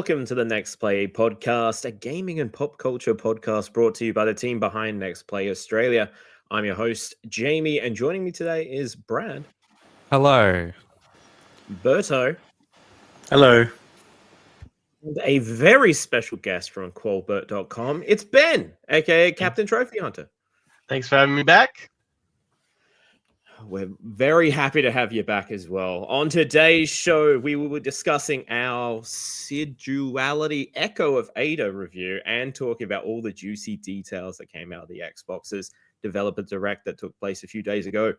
welcome to the NextPlay Podcast, a gaming and pop culture podcast brought to you by the team behind NextPlay Australia. I'm your host, Jamie, and joining me today is Brad. Hello. Berto. Hello. And a very special guest from Qualbert.com. It's Ben, aka Captain Trophy Hunter. Thanks for having me back. We're very happy to have you back as well. On today's show, we will be discussing our Synduality Echo of Ada review and talking about all the juicy details that came out of the Xbox's Developer Direct that took place a few days ago.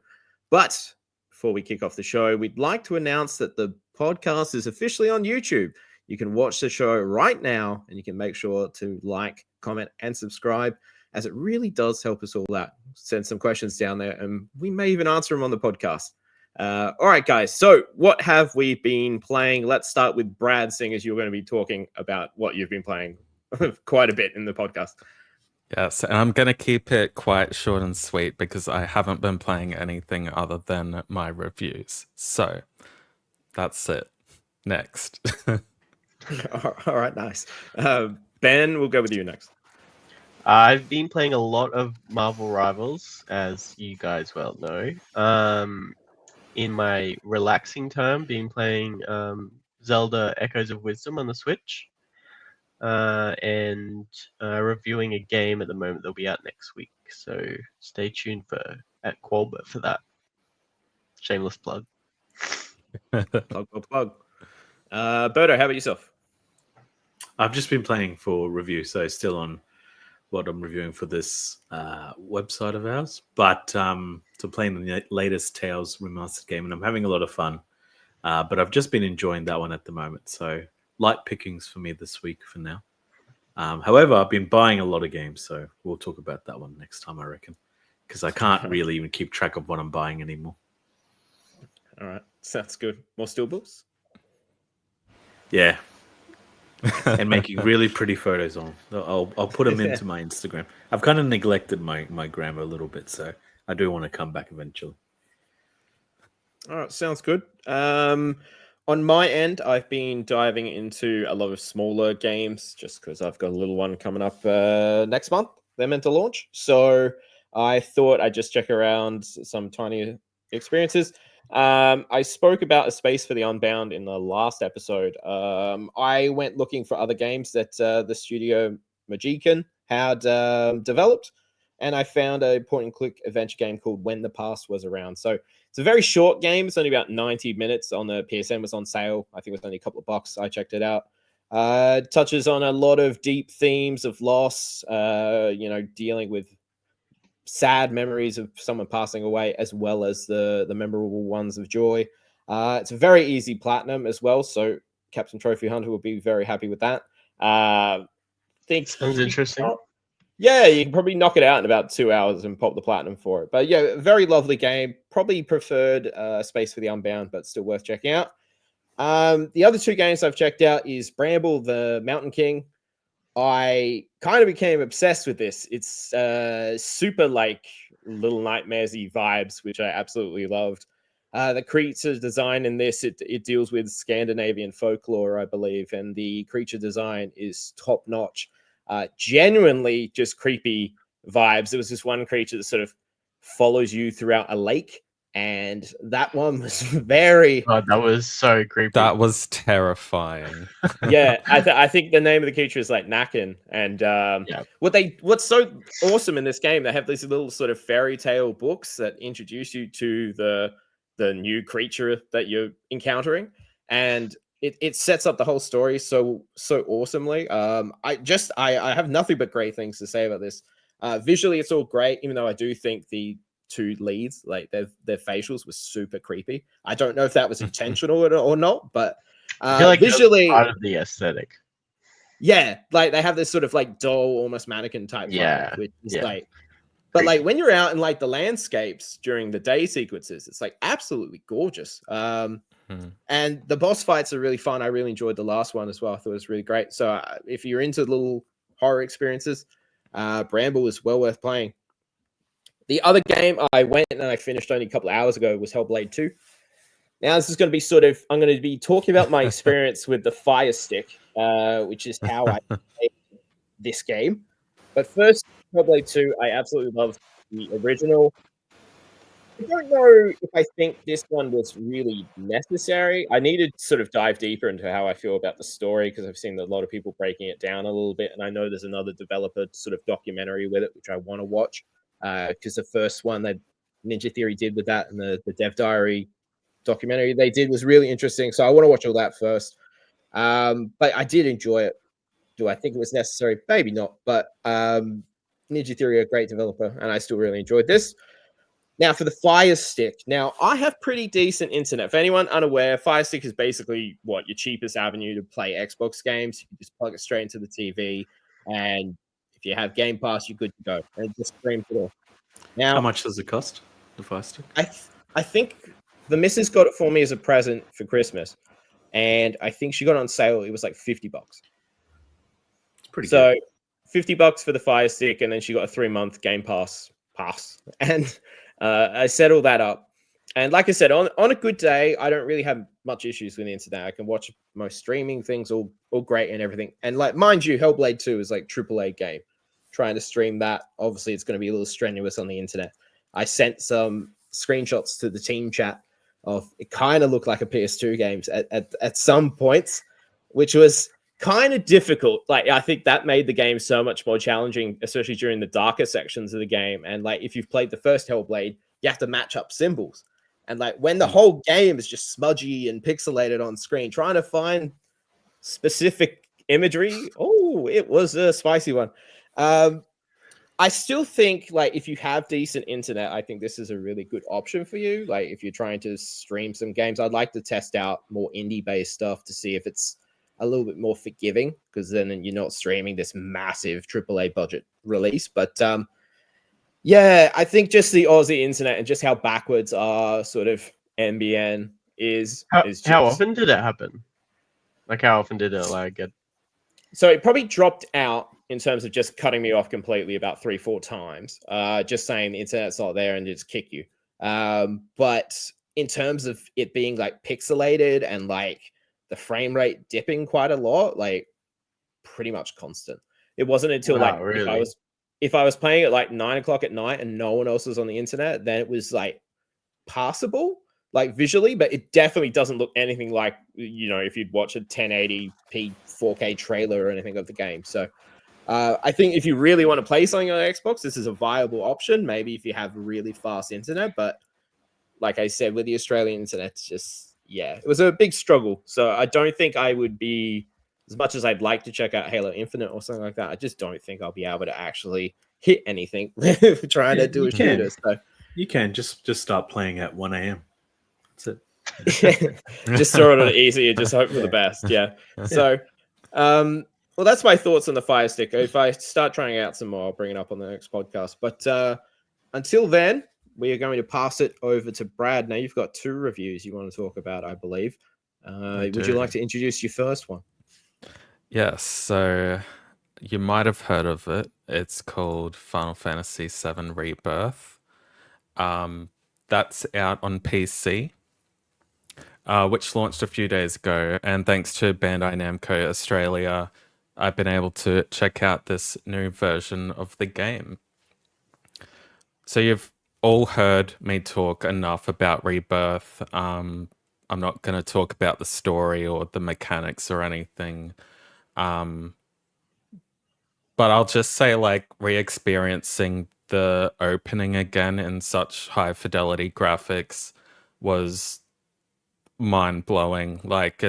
But before we kick off the show, we'd like to announce that the podcast is officially on YouTube. You can watch the show right now, and you can make sure to like, comment, and subscribe, as it really does help us all out. Send some questions down there, and we may even answer them on the podcast. All right, guys. So what have we been playing? Let's start with Brad, seeing as you're going to be talking about what you've been playing quite a bit in the podcast. Yes, and I'm going to keep it quite short and sweet because I haven't been playing anything other than my reviews. So that's it. Next. All right, nice. Ben, we'll go with you next. I've been playing a lot of Marvel Rivals, as you guys well know. In my relaxing time, been playing Zelda Echoes of Wisdom on the Switch, and reviewing a game at the moment that'll be out next week. So stay tuned at Qualbert for that. Shameless plug. Plug. Berto, how about yourself? I've just been playing for review, so still on what I'm reviewing for this website of ours. But so playing the latest Tales remastered game, and I'm having a lot of fun. But I've just been enjoying that one at the moment. So light pickings for me this week for now. However, I've been buying a lot of games, so we'll talk about that one next time, I reckon, because I can't really even keep track of what I'm buying anymore. All right, sounds good. More steelbooks? Yeah. And making really pretty photos on. I'll put them into my Instagram. I've kind of neglected my gram a little bit, so I do want to come back eventually. All right, sounds good. On my end, I've been diving into a lot of smaller games just because I've got a little one coming up next month. They're meant to launch. So I thought I'd just check around some tiny experiences. I spoke about A Space for the Unbound in the last episode. I went looking for other games that the studio Magican had developed, and I found a point-and-click adventure game called When the Past Was Around. So it's a very short game. It's only about 90 minutes. On the PSN, was on sale. I think it was only a couple of bucks. I checked it out. It touches on a lot of deep themes of loss, dealing with sad memories of someone passing away, as well as the memorable ones of joy. It's a very easy platinum as well, so Captain Trophy Hunter will be very happy with that. Sounds interesting. Yeah, you can probably knock it out in about 2 hours and pop the platinum for it. But yeah, very lovely game. Probably preferred Space for the Unbound, but still worth checking out. The other two games I've checked out is Bramble, the Mountain King. I kind of became obsessed with this. It's super like Little Nightmares-y vibes, which I absolutely loved. The creature design in this, it deals with Scandinavian folklore, I believe, and the creature design is top notch. Genuinely just creepy vibes. There was this one creature that sort of follows you throughout a lake, and that one was very... Oh, that was so creepy. That was terrifying. Yeah, I think the name of the creature is like Nakin, and what's so awesome in this game, they have these little sort of fairy tale books that introduce you to the new creature that you're encountering, and it sets up the whole story so awesomely. I have nothing but great things to say about this. Visually, it's all great, even though I do think the two leads, like their facials were super creepy. I don't know if that was intentional or not, but I feel like visually, part of the aesthetic. Yeah, like they have this sort of like doll, almost mannequin type vibe, which is like, but like when you're out in like the landscapes during the day sequences, it's like absolutely gorgeous. And the boss fights are really fun. I really enjoyed the last one as well. I thought it was really great. So if you're into little horror experiences, Bramble is well worth playing. The other game I went and I finished only a couple of hours ago was Hellblade 2. Now, this is going to be I'm going to be talking about my experience with the Fire Stick. which is how I played this game. But first, Hellblade 2, I absolutely love the original. I don't know if I think this one was really necessary. I needed to sort of dive deeper into how I feel about the story because I've seen a lot of people breaking it down a little bit, and I know there's another developer sort of documentary with it, which I want to watch because the first one that Ninja Theory did with that and the Dev Diary documentary they did was really interesting. So I want to watch all that first. But I did enjoy it. Do I think it was necessary? Maybe not. But Ninja Theory are a great developer, and I still really enjoyed this. Now, for the Fire Stick. Now, I have pretty decent internet. For anyone unaware, Fire Stick is basically your cheapest avenue to play Xbox games. You can just plug it straight into the TV, and if you have Game Pass, you're good to go. And it just streams it all. Now, How much does it cost? The Fire Stick? I think the missus got it for me as a present for Christmas, and I think she got it on sale. It was like $50. It's pretty So good. $50 for the Fire Stick, and then she got a 3-month Game Pass, and I set all that up. And like I said, on a good day, I don't really have much issues with the internet. I can watch most streaming things, all great and everything. And like, mind you, Hellblade 2 is like AAA game. Trying to stream that, obviously, it's going to be a little strenuous on the internet. I sent some screenshots to the team chat of it kind of looked like a PS2 games at some points, which was kind of difficult. Like, I think that made the game so much more challenging, especially during the darker sections of the game. And like, if you've played the first Hellblade, you have to match up symbols. And like, when the whole game is just smudgy and pixelated on screen, trying to find specific imagery, it was a spicy one. I still think, like, if you have decent internet, I think this is a really good option for you. Like, if you're trying to stream some games, I'd like to test out more indie-based stuff to see if it's a little bit more forgiving, because then you're not streaming this massive AAA budget release. But yeah, I think just the Aussie internet and just how backwards our sort of NBN is. How often did it happen? Like, how often did it get? So it probably dropped out in terms of just cutting me off completely about 3-4 times. Just saying the internet's not there and just kick you. But in terms of it being like pixelated and like the frame rate dipping quite a lot, like pretty much constant. It wasn't until really? if I was playing at like 9 o'clock at night and no one else was on the internet, then it was like passable, like visually, but it definitely doesn't look anything like, if you'd watch a 1080p 4K trailer or anything of the game. So I think if you really want to play something on Xbox, this is a viable option. Maybe if you have really fast internet, but like I said, with the Australian internet, it's just, it was a big struggle. So I don't think I would be, as much as I'd like to check out Halo Infinite or something like that, I just don't think I'll be able to actually hit anything trying to do a shooter. So you can just start playing at 1 a.m. That's it. Just throw it easy and just hope for the best. Yeah. So, well, that's my thoughts on the Fire Stick. If I start trying out some more, I'll bring it up on the next podcast. But until then, we are going to pass it over to Brad. Now, you've got 2 reviews you want to talk about, I believe. Would you like to introduce your first one? Yes, so you might have heard of it. It's called Final Fantasy VII Rebirth. That's out on PC, which launched a few days ago. And thanks to Bandai Namco Australia, I've been able to check out this new version of the game. So you've all heard me talk enough about Rebirth. I'm not going to talk about the story or the mechanics or anything. But I'll just say, like, re-experiencing the opening again in such high fidelity graphics was mind-blowing. Like,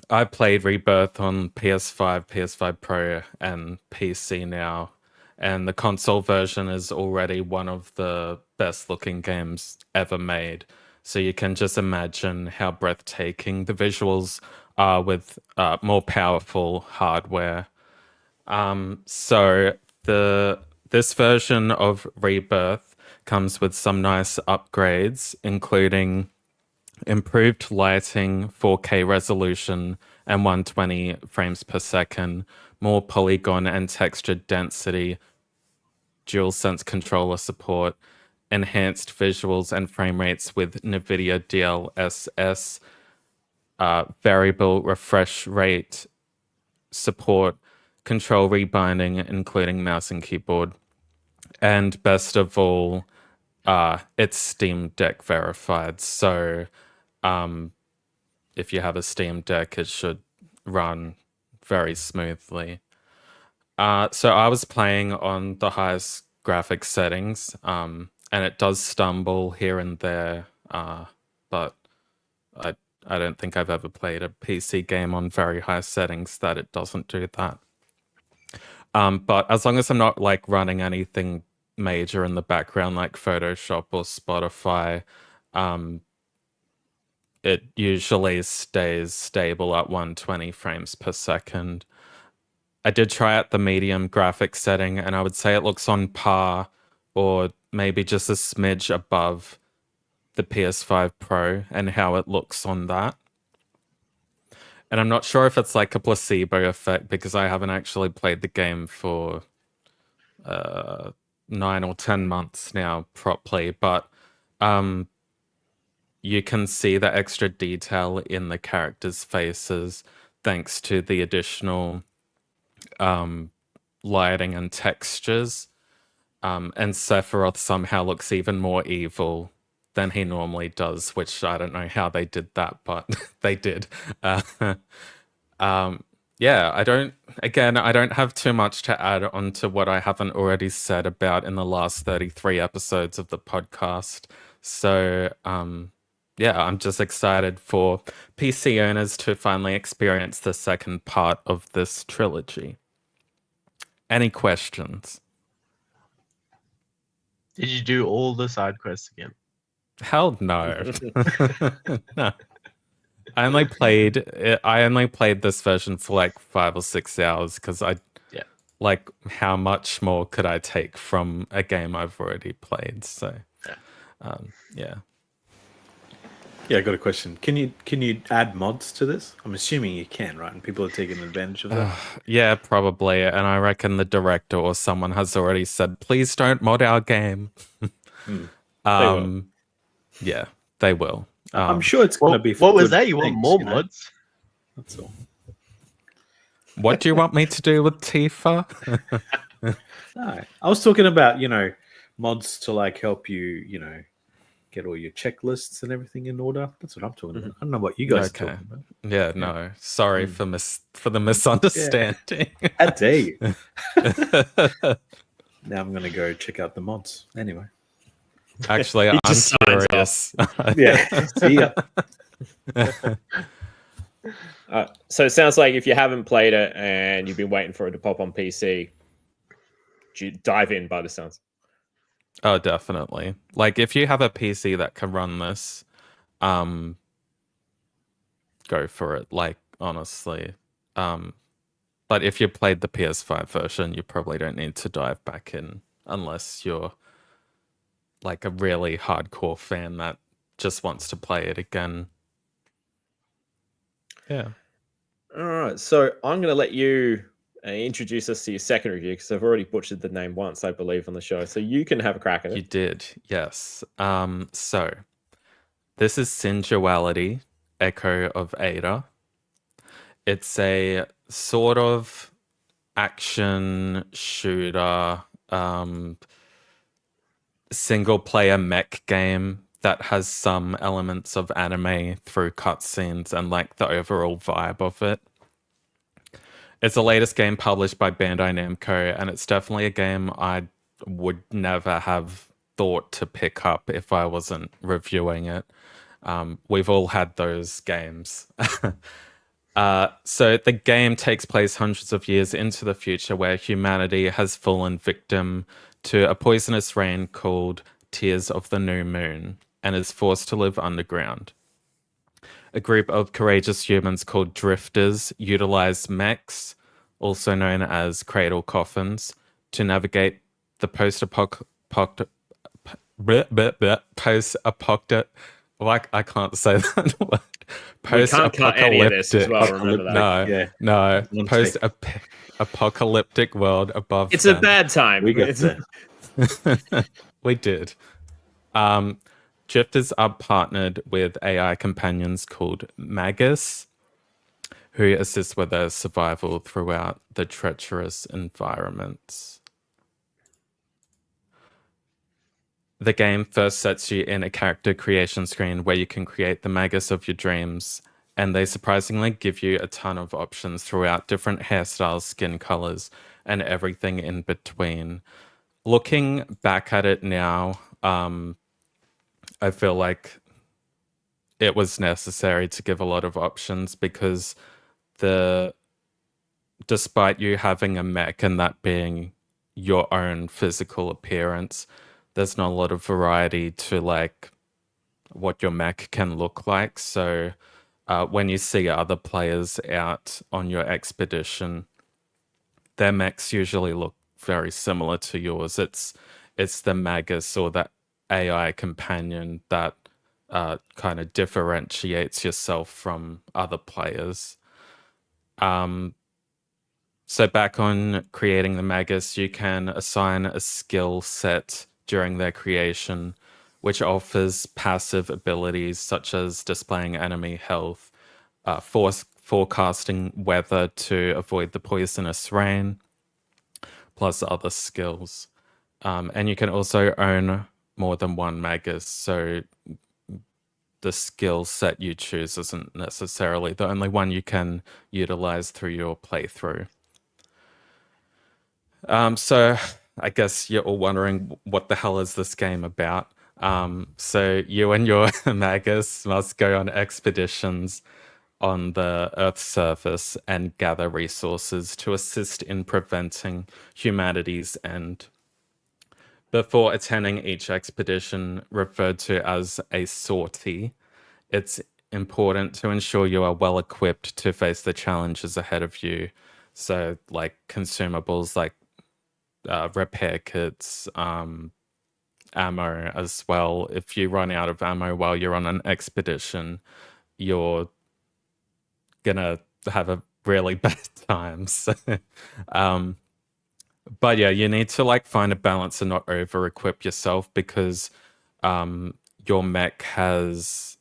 I played Rebirth on PS5, PS5 Pro, and PC now, and the console version is already one of the best looking games ever made. So you can just imagine how breathtaking the visuals are with more powerful hardware. So this version of Rebirth comes with some nice upgrades, including improved lighting, 4K resolution, and 120 frames per second, more polygon and texture density, DualSense controller support, enhanced visuals and frame rates with NVIDIA DLSS, variable refresh rate, support, control rebinding, including mouse and keyboard, and best of all, it's Steam Deck verified. So if you have a Steam Deck, it should run very smoothly. So I was playing on the highest graphics settings, and it does stumble here and there, but I don't think I've ever played a PC game on very high settings that it doesn't do that. But as long as I'm not like running anything major in the background like Photoshop or Spotify, it usually stays stable at 120 frames per second. I did try out the medium graphics setting, and I would say it looks on par or maybe just a smidge above the PS5 Pro and how it looks on that. And I'm not sure if it's like a placebo effect because I haven't actually played the game for 9 or 10 months now properly, but you can see the extra detail in the characters' faces thanks to the additional lighting and textures. And Sephiroth somehow looks even more evil than he normally does, which I don't know how they did that, but they did. Yeah, I don't have too much to add on to what I haven't already said about in the last 33 episodes of the podcast. So, yeah, I'm just excited for PC owners to finally experience the second part of this trilogy. Any questions? Did you do all the side quests again? Hell no. No. I only played this version for like 5 or 6 hours because like how much more could I take from a game I've already played? So yeah. Yeah, I got a question. Can you add mods to this? I'm assuming you can, right? And people are taking advantage of that. Yeah, probably. And I reckon the director or someone has already said, please don't mod our game. They will. Yeah, they will. I'm sure it's going to be. What was good that? You want things, more you know? mods? That's all. What do you want me to do with Tifa? No, I was talking about mods to like help you get all your checklists and everything in order. That's what I'm talking about. I don't know what you guys are talking about. Yeah, no. Sorry for the misunderstanding. How dare you? Now I'm going to go check out the mods. Anyway. Actually, I'm just signs curious. Yeah. See ya. So it sounds like if you haven't played it and you've been waiting for it to pop on PC, dive in by the sounds. Oh, definitely. Like if you have a PC that can run this, go for it. Like honestly. But if you played the PS5 version, you probably don't need to dive back in unless you're like a really hardcore fan that just wants to play it again. Yeah. All right. So I'm going to let you introduce us to your second review because I've already butchered the name once, I believe, on the show. So you can have a crack at it. You did, yes. So this is Synduality Echo of Ada. It's a sort of action shooter, single player mech game that has some elements of anime through cutscenes and like the overall vibe of it. It's the latest game published by Bandai Namco, and it's definitely a game I would never have thought to pick up if I wasn't reviewing it. We've all had those games. So the game takes place hundreds of years into the future where humanity has fallen victim to a poisonous rain called Tears of the New Moon and is forced to live underground. A group of courageous humans called drifters utilize mechs, also known as cradle coffins, to navigate the post-apocalyptic. I can't say that word. We can't cut any of this as well, remember that. No. Post-apocalyptic world above. It's a bad time. We got that. We did. Drifters are partnered with AI companions called Magus, who assist with their survival throughout the treacherous environments. The game first sets you in a character creation screen where you can create the Magus of your dreams, and they surprisingly give you a ton of options throughout different hairstyles, skin colors, and everything in between. Looking back at it now, I feel like it was necessary to give a lot of options because despite you having a mech and that being your own physical appearance, there's not a lot of variety to like what your mech can look like. So when you see other players out on your expedition, their mechs usually look very similar to yours. It's the Magus or the AI companion that kind of differentiates yourself from other players. So back on creating the Magus, you can assign a skill set during their creation, which offers passive abilities such as displaying enemy health, forecasting weather to avoid the poisonous rain, plus other skills. And you can also own more than one Magus, so the skill set you choose isn't necessarily the only one you can utilize through your playthrough. So I guess you're all wondering what the hell is this game about? So you and your Magus must go on expeditions on the Earth's surface and gather resources to assist in preventing humanity's end. Before attending each expedition, referred to as a sortie, it's important to ensure you are well equipped to face the challenges ahead of you. So, like consumables like repair kits, ammo as well. If you run out of ammo while you're on an expedition, you're gonna have a really bad time. So, but yeah, you need to like find a balance and not over equip yourself because your mech has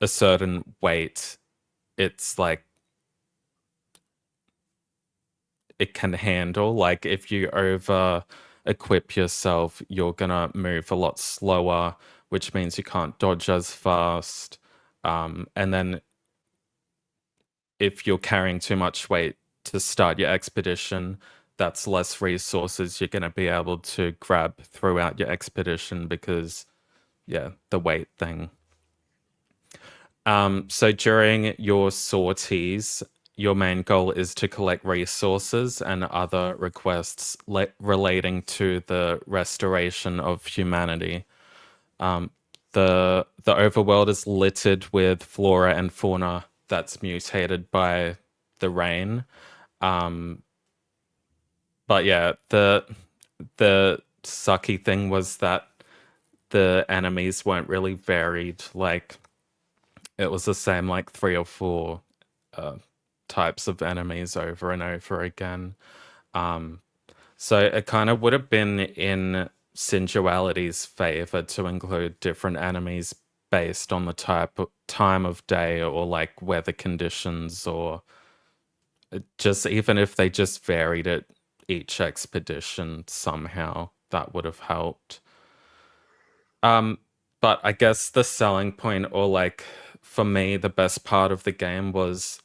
a certain weight. It's like it can handle. Like if you over equip yourself, you're gonna move a lot slower, which means you can't dodge as fast. And then if you're carrying too much weight to start your expedition, that's less resources you're gonna be able to grab throughout your expedition because, yeah, the weight thing. So during your sorties, your main goal is to collect resources and other requests relating to the restoration of humanity. The overworld is littered with flora and fauna that's mutated by the rain. But yeah, the sucky thing was that the enemies weren't really varied. Like it was the same like 3 or 4 types of enemies over and over again. So it kind of would have been in Synduality's favor to include different enemies based on the time of day or like weather conditions, or just even if they just varied it each expedition somehow, that would have helped. But I guess the selling point, or like for me, the best part of the game was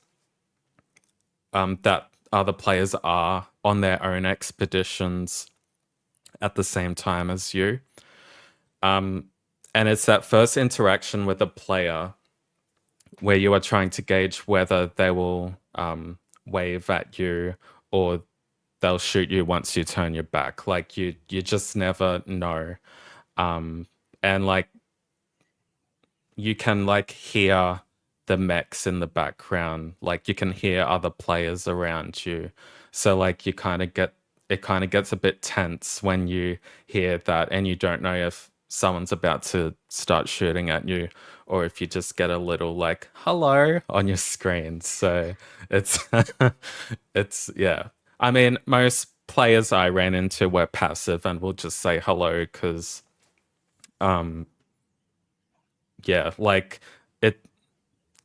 that other players are on their own expeditions at the same time as you. And it's that first interaction with a player where you are trying to gauge whether they will wave at you or they'll shoot you once you turn your back. Like you just never know. And like you can like hear the mechs in the background, like you can hear other players around you. So like it kind of gets a bit tense when you hear that and you don't know if someone's about to start shooting at you or if you just get a little like hello on your screen. So it's yeah. I mean, most players I ran into were passive and will just say hello because yeah, like it.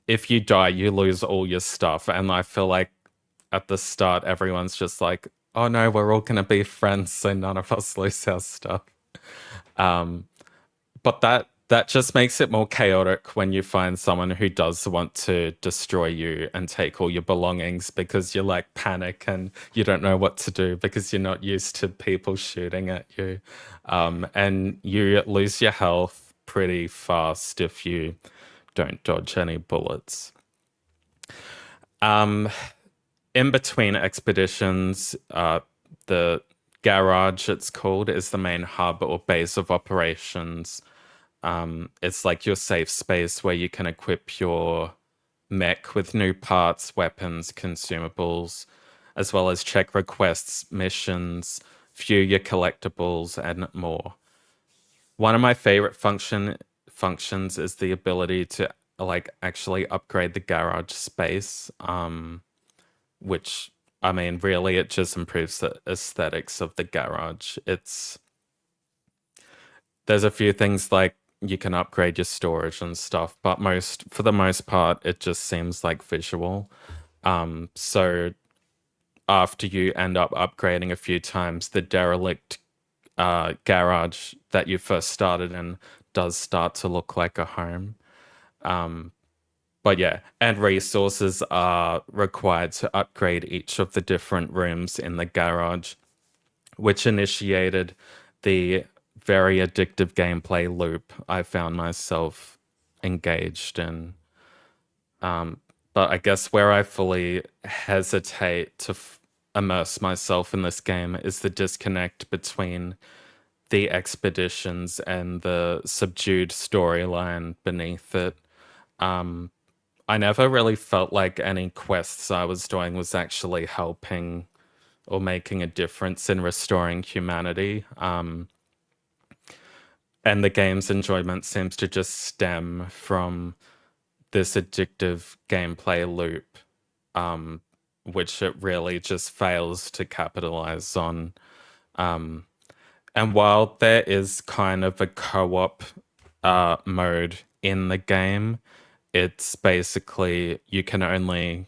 If you die, you lose all your stuff, and I feel like at the start, everyone's just like, "Oh no, we're all gonna be friends, so none of us lose our stuff." Um, but that just makes it more chaotic when you find someone who does want to destroy you and take all your belongings because you like panic and you don't know what to do because you're not used to people shooting at you, and you lose your health pretty fast if you don't dodge any bullets. In between expeditions, the garage, it's called, is the main hub or base of operations. It's like your safe space where you can equip your mech with new parts, weapons, consumables, as well as check requests, missions, view your collectibles, and more. One of my favorite functions is the ability to like actually upgrade the garage space, which I mean, really, it just improves the aesthetics of the garage. There's a few things like you can upgrade your storage and stuff, but for the most part, it just seems like visual. So after you end up upgrading a few times, the derelict garage that you first started in does start to look like a home. But yeah, and resources are required to upgrade each of the different rooms in the garage, which initiated the very addictive gameplay loop I found myself engaged in. But I guess where I fully hesitate to immerse myself in this game is the disconnect between the expeditions and the subdued storyline beneath it. I never really felt like any quests I was doing was actually helping or making a difference in restoring humanity. And the game's enjoyment seems to just stem from this addictive gameplay loop, which it really just fails to capitalize on. And while there is kind of a co-op mode in the game, it's basically you can only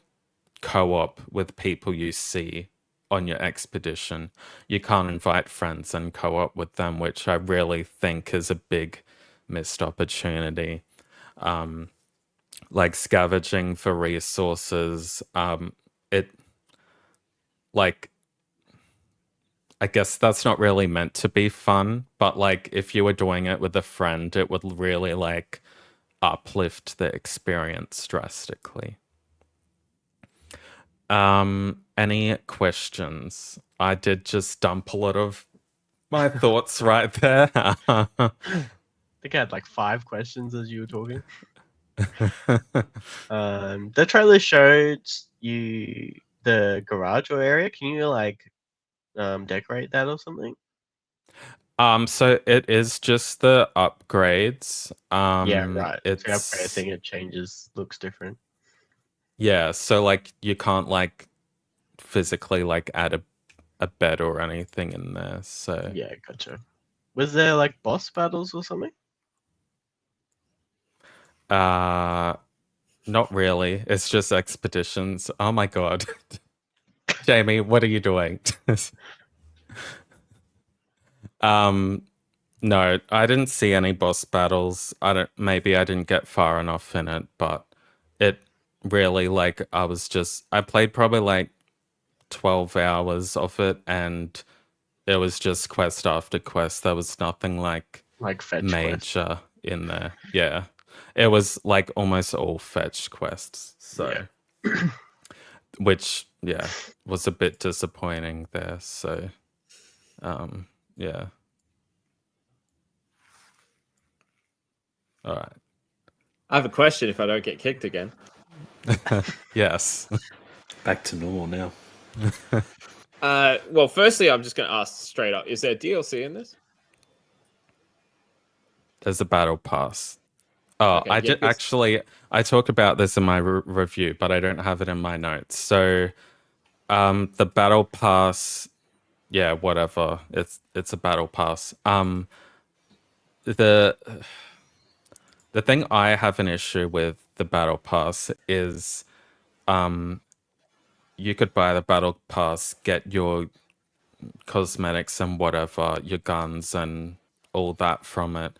co-op with people you see on your expedition. You can't invite friends and co-op with them, which I really think is a big missed opportunity. Like scavenging for resources, it like I guess that's not really meant to be fun, but like if you were doing it with a friend, it would really like uplift the experience drastically. Any questions? I did just dump a lot of my thoughts right there. I think I had like 5 questions as you were talking. The trailer showed you the garage or area. Can you like decorate that or something? So it is just the upgrades. Yeah, right. It's The upgrade thing, it changes, looks different. yeah, so like you can't like physically like add a bed or anything in there. So Yeah, gotcha. Was there like boss battles or something? not really. It's just expeditions. Oh my god. Jamie, what are you doing? No, I didn't see any boss battles. Maybe I didn't get far enough in it, but it really like I played probably like 12 hours of it and it was just quest after quest. There was nothing like Fetch major quests. in there. Yeah. It was like almost all fetch quests. So which was a bit disappointing there. So yeah. All right. I have a question if I don't get kicked again. Yes. Back to normal now. Well, firstly, I'm just going to ask straight up: is there DLC in this? There's a battle pass. Oh, Okay, I yeah, did actually. I talked about this in my review, but I don't have it in my notes. So, the battle pass, yeah, whatever. It's a battle pass. The The thing I have an issue with the battle pass is you could buy the battle pass, get your cosmetics and whatever, your guns and all that from it,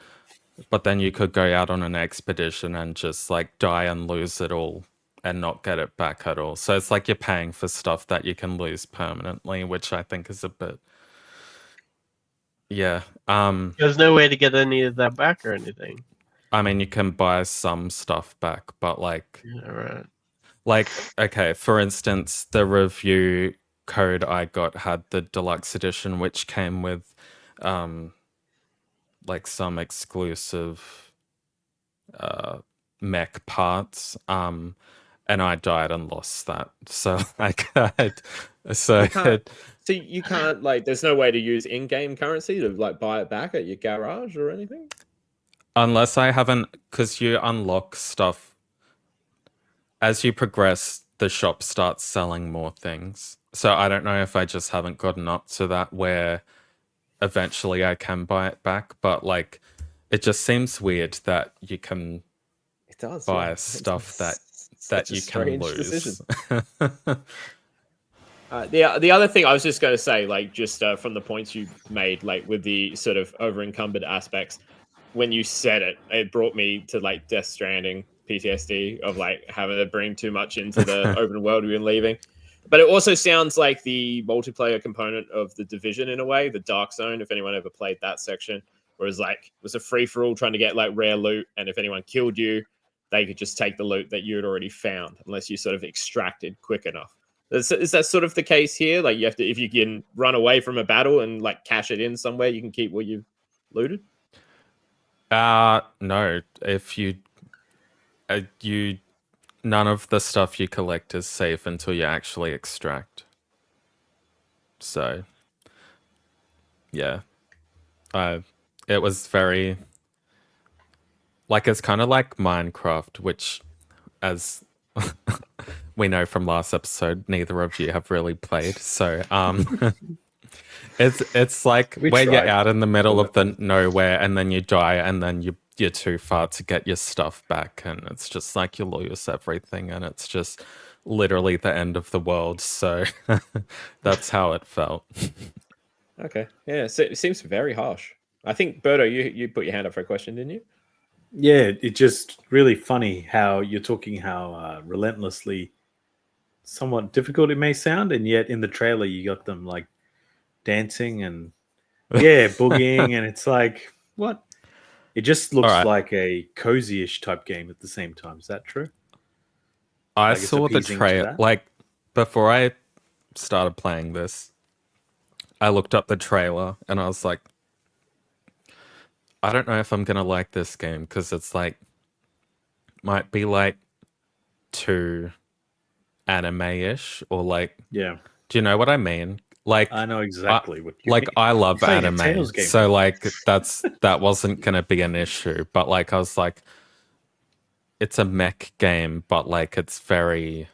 but then you could go out on an expedition and just like die and lose it all and not get it back at all. So it's like you're paying for stuff that you can lose permanently, which I think is a bit, yeah. There's no way to get any of that back or anything. I mean, you can buy some stuff back, but like, Yeah, right. like, okay, for instance, the review code I got had the deluxe edition, which came with like some exclusive mech parts. And I died and lost that. So like, so So you can't like. There's no way to use in-game currency to like buy it back at your garage or anything. unless I haven't, because you unlock stuff as you progress, the shop starts selling more things. So I don't know if I just haven't gotten up to that where eventually I can buy it back, but like it just seems weird that you can It does buy yeah. stuff that Such a you can strange lose. decision. The other thing I was just going to say, like just from the points you made, like with the sort of over encumbered aspects, when you said it, it brought me to like Death Stranding PTSD of like having to bring too much into the open world we've been leaving. But it also sounds like the multiplayer component of the Division in a way, the Dark Zone. If anyone ever played that section, whereas like it was a free for all trying to get like rare loot, and if anyone killed you, they could just take the loot that you had already found, unless you sort of extracted quick enough. Is that sort of the case here? Like you have to, if you can run away from a battle and like cash it in somewhere, you can keep what you've looted. No. If you none of the stuff you collect is safe until you actually extract. So, yeah, it was very like it's kind of like Minecraft, which, as we know from last episode, neither of you have really played. So, it's like where you're out in the middle of the nowhere, and then you die, and then you're too far to get your stuff back, and it's just like you lose everything, and it's just literally the end of the world. So that's how it felt. Okay, yeah, so it seems very harsh. I think Berto, you put your hand up for a question, didn't you? Yeah, it's just really funny how you're talking how relentlessly somewhat difficult it may sound, and yet in the trailer you got them like dancing and boogieing, and it's like, what? It just looks like a cozy-ish type game at the same time. Is that true? I Like saw the trailer, like before I started playing this, I looked up the trailer and I was like, I don't know if I'm gonna like this game because it's like might be like too anime-ish or like, Yeah, do you know what I mean? Like I know exactly what you like mean. I love You're playing a anime, Tales game. so like that wasn't gonna be an issue. But like I was like, it's a mech game, but like it's very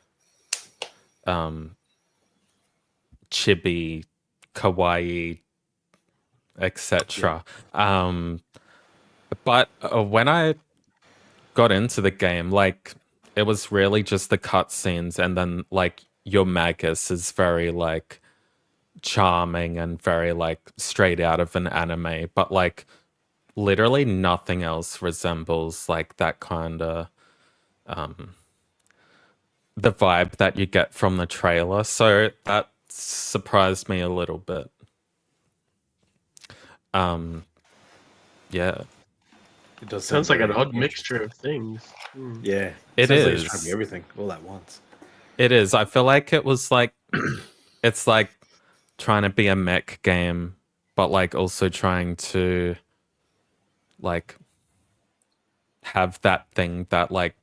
chibi, kawaii, etc. But when I got into the game, like it was really just the cutscenes, and then like your Magus is very like charming and very like straight out of an anime, but like literally nothing else resembles like that kind of the vibe that you get from the trailer. So that surprised me a little bit. Yeah. It does Sounds like an very odd interesting. mixture of things. Yeah, It sounds like is. it's trying everything all at once. It is. I feel like it was like it's like trying to be a mech game, but like also trying to like have that thing that like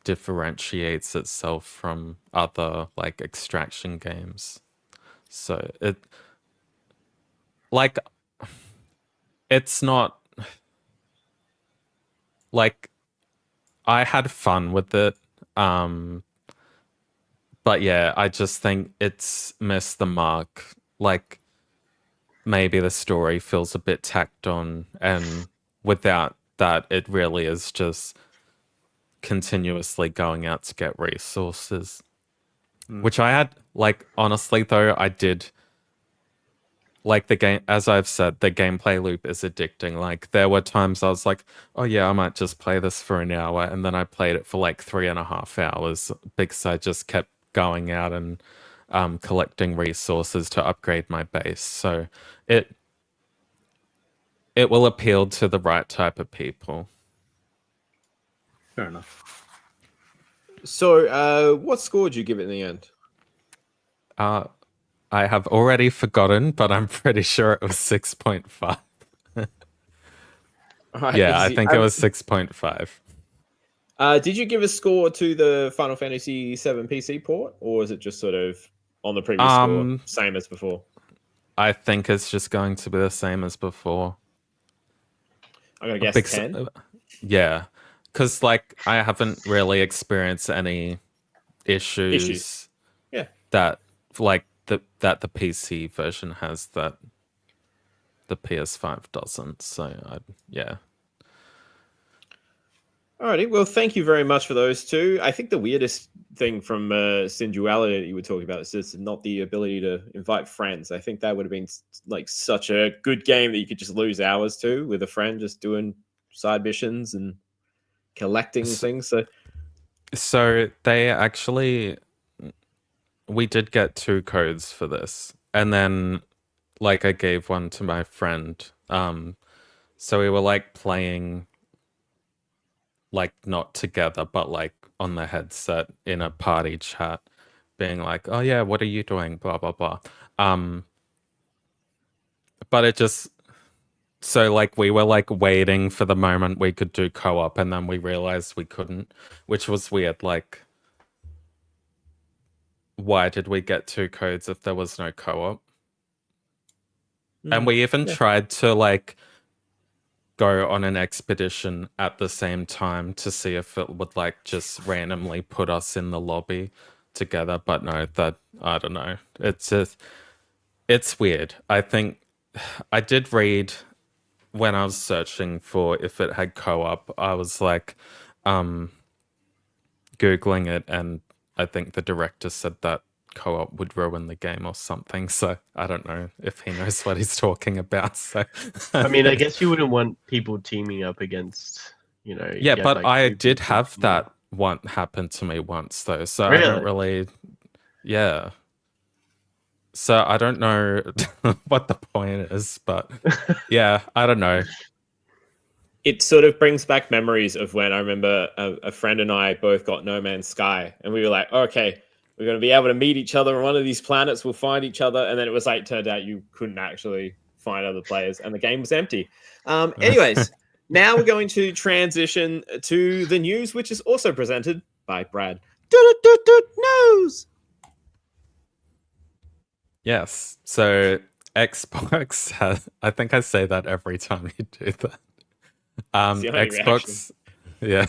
differentiates itself from other like extraction games. So it like it's not like I had fun with it. But yeah, I just think it's missed the mark. Like maybe the story feels a bit tacked on and without that it really is just continuously going out to get resources. Which I had, like, honestly though, I did like the game, as I've said, the gameplay loop is addicting. Like, there were times I was like, oh yeah, I might just play this for an hour, and then I played it for like 3.5 hours because I just kept going out and collecting resources to upgrade my base. So it will appeal to the right type of people. Fair enough. So, what score did you give it in the end? I have already forgotten, but I'm pretty sure it was 6.5. Right, Yeah, I easy. think it was 6.5. Did you give a score to the Final Fantasy VII PC port, or is it just sort of on the previous score, same as before? I think it's just going to be the same as before. I'm gonna guess 10. Yeah, because like I haven't really experienced any issues. Yeah. That like that the PC version has that the PS5 doesn't. So yeah. Alrighty, well, thank you very much for those two. I think the weirdest thing from Synduality that you were talking about is just not the ability to invite friends. I think that would have been like such a good game that you could just lose hours to with a friend, just doing side missions and collecting things. So they actually, we did get 2 codes for this, and then like I gave one to my friend. So we were like playing, like not together, but like on the headset in a party chat, being like, "Oh yeah, what are you doing?" Blah blah blah. But it just, so like we were like waiting for the moment we could do co-op, and then we realized we couldn't, which was weird. Like, why did we get 2 codes if there was no co-op? And we even tried to like go on an expedition at the same time to see if it would like just randomly put us in the lobby together, but no, that, I don't know. It's weird. I think I did read when I was searching for if it had co-op, I was like Googling it, and I think the director said that co-op would ruin the game or something. So I don't know if he knows what he's talking about. So I mean, I guess you wouldn't want people teaming up against, yeah, get, but like, I 2 did people have teaming that up. one happen to me once though. So I Really? don't really, yeah. So I don't know what the point is, but yeah, I don't know. It sort of brings back memories of when I remember a friend and I both got No Man's Sky, and we were like, okay, we're going to be able to meet each other on one of these planets. We'll find each other. And then it was like, turned out you couldn't actually find other players, and the game was empty. Anyways, now we're going to transition to the news, which is also presented by Brad. News! Yes. So Xbox has, I think I say that every time you do that. Xbox, yeah.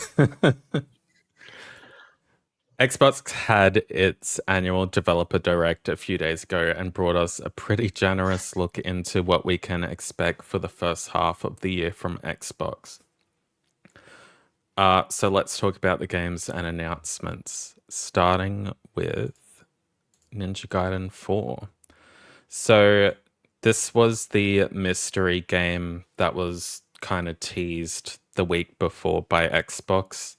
Xbox had its annual developer direct a few days ago and brought us a pretty generous look into what we can expect for the first half of the year from Xbox. So let's talk about the games and announcements, starting with Ninja Gaiden 4. So this was the mystery game that was kind of teased the week before by Xbox.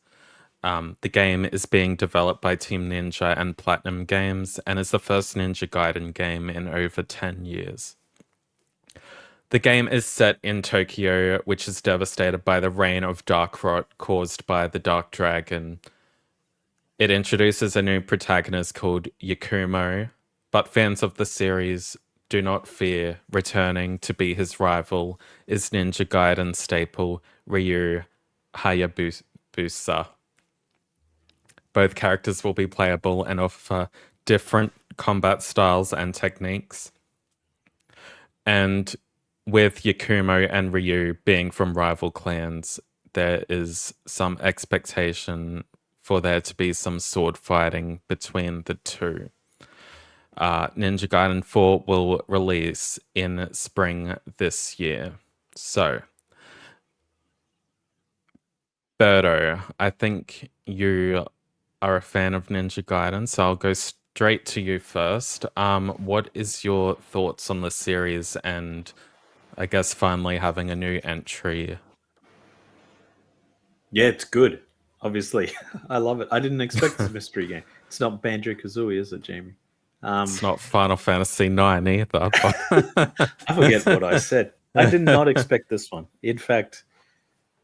The game is being developed by Team Ninja and Platinum Games and is the first Ninja Gaiden game in over 10 years. The game is set in Tokyo, which is devastated by the reign of dark rot caused by the Dark Dragon. It introduces a new protagonist called Yakumo, but fans of the series do not fear returning to be his rival is Ninja Gaiden staple Ryu Hayabusa. Both characters will be playable and offer different combat styles and techniques. And with Yakumo and Ryu being from rival clans, there is some expectation for there to be some sword fighting between the two. Ninja Gaiden 4 will release in spring this year. So, Berto, I think you are a fan of Ninja Gaiden, so I'll go straight to you first. What is your thoughts on the series and I guess finally having a new entry? Yeah, it's good. Obviously, I love it. I didn't expect this mystery game. It's not Banjo Kazooie, is it, Jamie? It's not Final Fantasy 9 either. I forget what I said. I did not expect this one. In fact,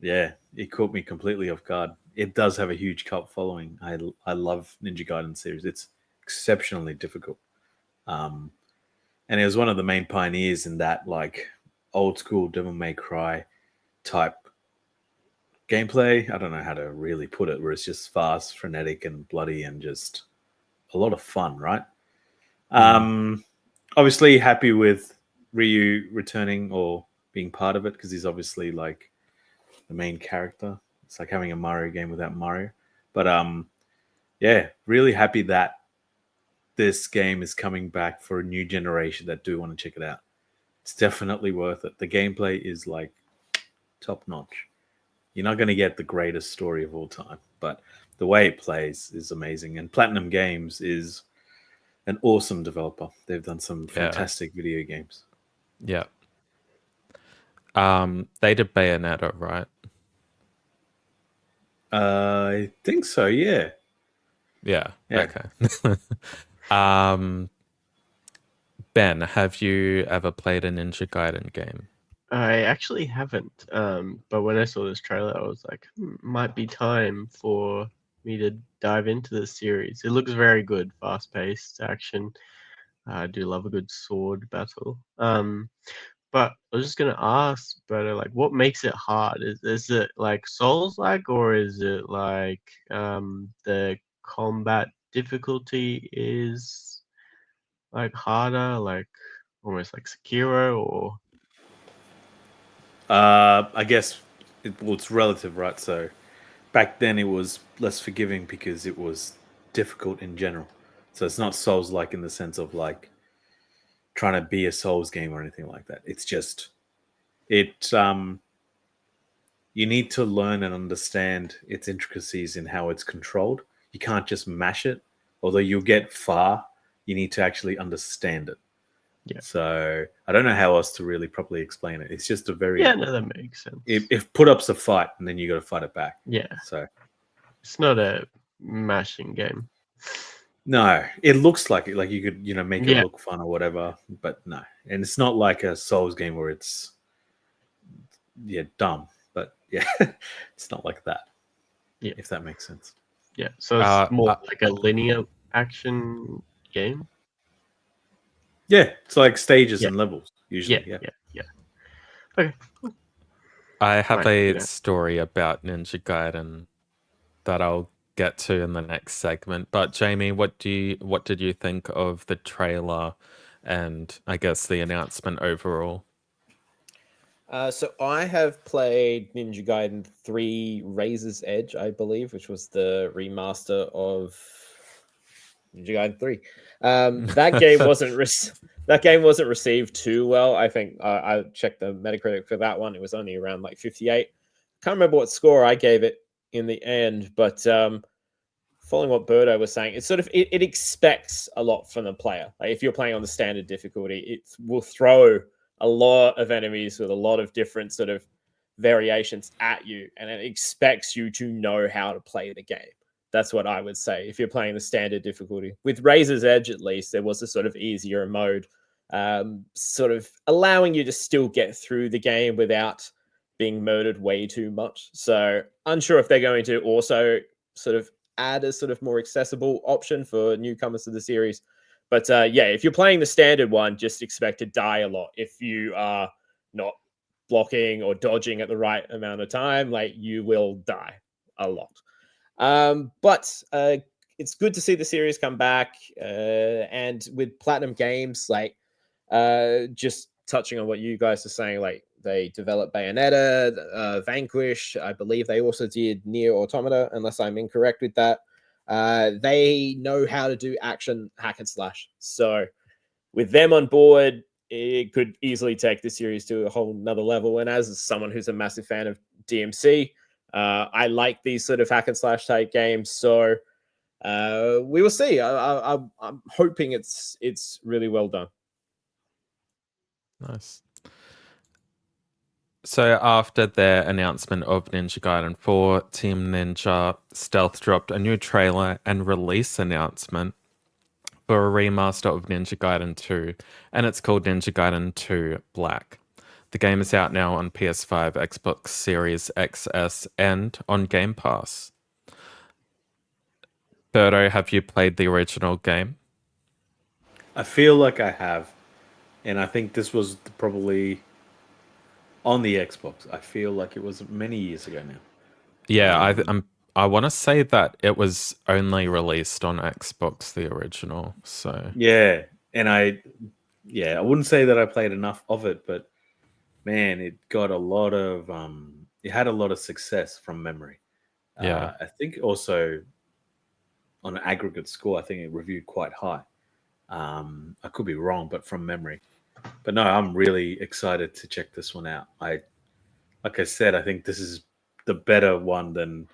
yeah, it caught me completely off guard. It does have a huge cult following. I love Ninja Gaiden series. It's exceptionally difficult. And it was one of the main pioneers in that like old school Devil May Cry type gameplay. I don't know how to really put it, where it's just fast, frenetic, and bloody, and just a lot of fun, right? Obviously happy with Ryu returning or being part of it because he's obviously like the main character. It's like having a Mario game without Mario. But yeah, really happy that this game is coming back for a new generation that do want to check it out. It's definitely worth it. The gameplay is like top notch. You're not going to get the greatest story of all time, but the way it plays is amazing. And Platinum Games is an awesome developer. They've done some fantastic video games. Yeah. They did Bayonetta, right? I think so, yeah. Yeah. Okay. Ben, have you ever played a Ninja Gaiden game? I actually haven't, but when I saw this trailer, I was like, might be time for me to dive into this series. It looks very good, fast-paced action. I do love a good sword battle. But I was just gonna ask, but like, what makes it hard? Is it like Souls-like, or is it like the combat difficulty is like harder, like almost like Sekiro, or I guess it's relative, right? So back then it was less forgiving because it was difficult in general. So it's not Souls like in the sense of like trying to be a Souls game or anything like that. It's just it you need to learn and understand its intricacies in how it's controlled. You can't just mash it. Although you'll get far, you need to actually understand it. Yeah. So I don't know how else to really properly explain it. It's just a very yeah, no, that makes sense. if put up's a fight and then you got to fight it back. Yeah, So it's not a mashing game. no, it looks like it. Like you could make it Yeah. look fun or whatever, but no. And it's not like a Souls game where it's dumb. But yeah, it's not like that. Yeah. If that makes sense. Yeah, so it's more like a linear action game. Yeah, it's like stages and levels usually. Yeah. Okay. I have Right, a story about Ninja Gaiden that I'll get to in the next segment. But Jamie, what did you think of the trailer and I guess the announcement overall? So I have played Ninja Gaiden 3 Razor's Edge, I believe, which was the remaster of Ninja Gaiden 3. That game wasn't received too well. I think I checked the Metacritic for that one. It was only around like 58. Can't remember what score I gave it in the end, but following what Berto was saying, it's sort of it expects a lot from the player. Like if you're playing on the standard difficulty, it will throw a lot of enemies with a lot of different sort of variations at you, and it expects you to know how to play the game. That's what I would say. If you're playing the standard difficulty with Razor's Edge, at least there was a sort of easier mode, sort of allowing you to still get through the game without being murdered way too much. So unsure if they're going to also sort of add a sort of more accessible option for newcomers to the series. But yeah, if you're playing the standard one, just expect to die a lot. If you are not blocking or dodging at the right amount of time, like you will die a lot. But it's good to see the series come back. And with Platinum Games, like just touching on what you guys are saying, like they developed Bayonetta, Vanquish. I believe they also did Nier Automata, unless I'm incorrect with that. They know how to do action hack and slash. So with them on board, it could easily take the series to a whole nother level. And as someone who's a massive fan of DMC, I like these sort of hack and slash type games, so we will see. I'm hoping it's really well done. Nice. So after their announcement of Ninja Gaiden 4, Team Ninja stealth dropped a new trailer and release announcement for a remaster of Ninja Gaiden 2, and it's called Ninja Gaiden 2 Black. The game is out now on PS5, Xbox Series XS, and on Game Pass. Berto, have you played the original game? I feel like I have, and I think this was probably on the Xbox. I feel like it was many years ago now. Yeah, I want to say that it was only released on Xbox, the original. So Yeah, and I wouldn't say that I played enough of it, but man, it got a lot of it had a lot of success from memory. Yeah. I think also on an aggregate score, I think it reviewed quite high. I could be wrong, but from memory. But no, I'm really excited to check this one out. Like I said, I think this is the better one than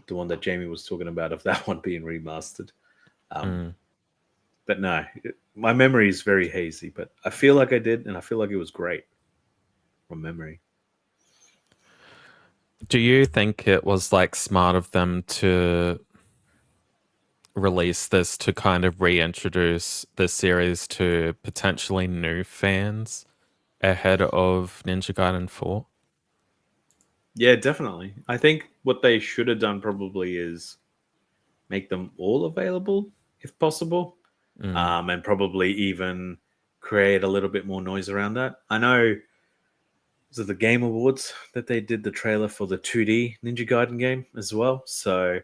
the one that Jamie was talking about of that one being remastered. But no, my memory is very hazy, but I feel like I did, and I feel like it was great from memory. Do you think it was like smart of them to release this to kind of reintroduce the series to potentially new fans ahead of Ninja Gaiden 4? Yeah, definitely. I think what they should have done probably is make them all available if possible, and probably even create a little bit more noise around that. I know was it the Game Awards that they did the trailer for the 2D Ninja Gaiden game as well. So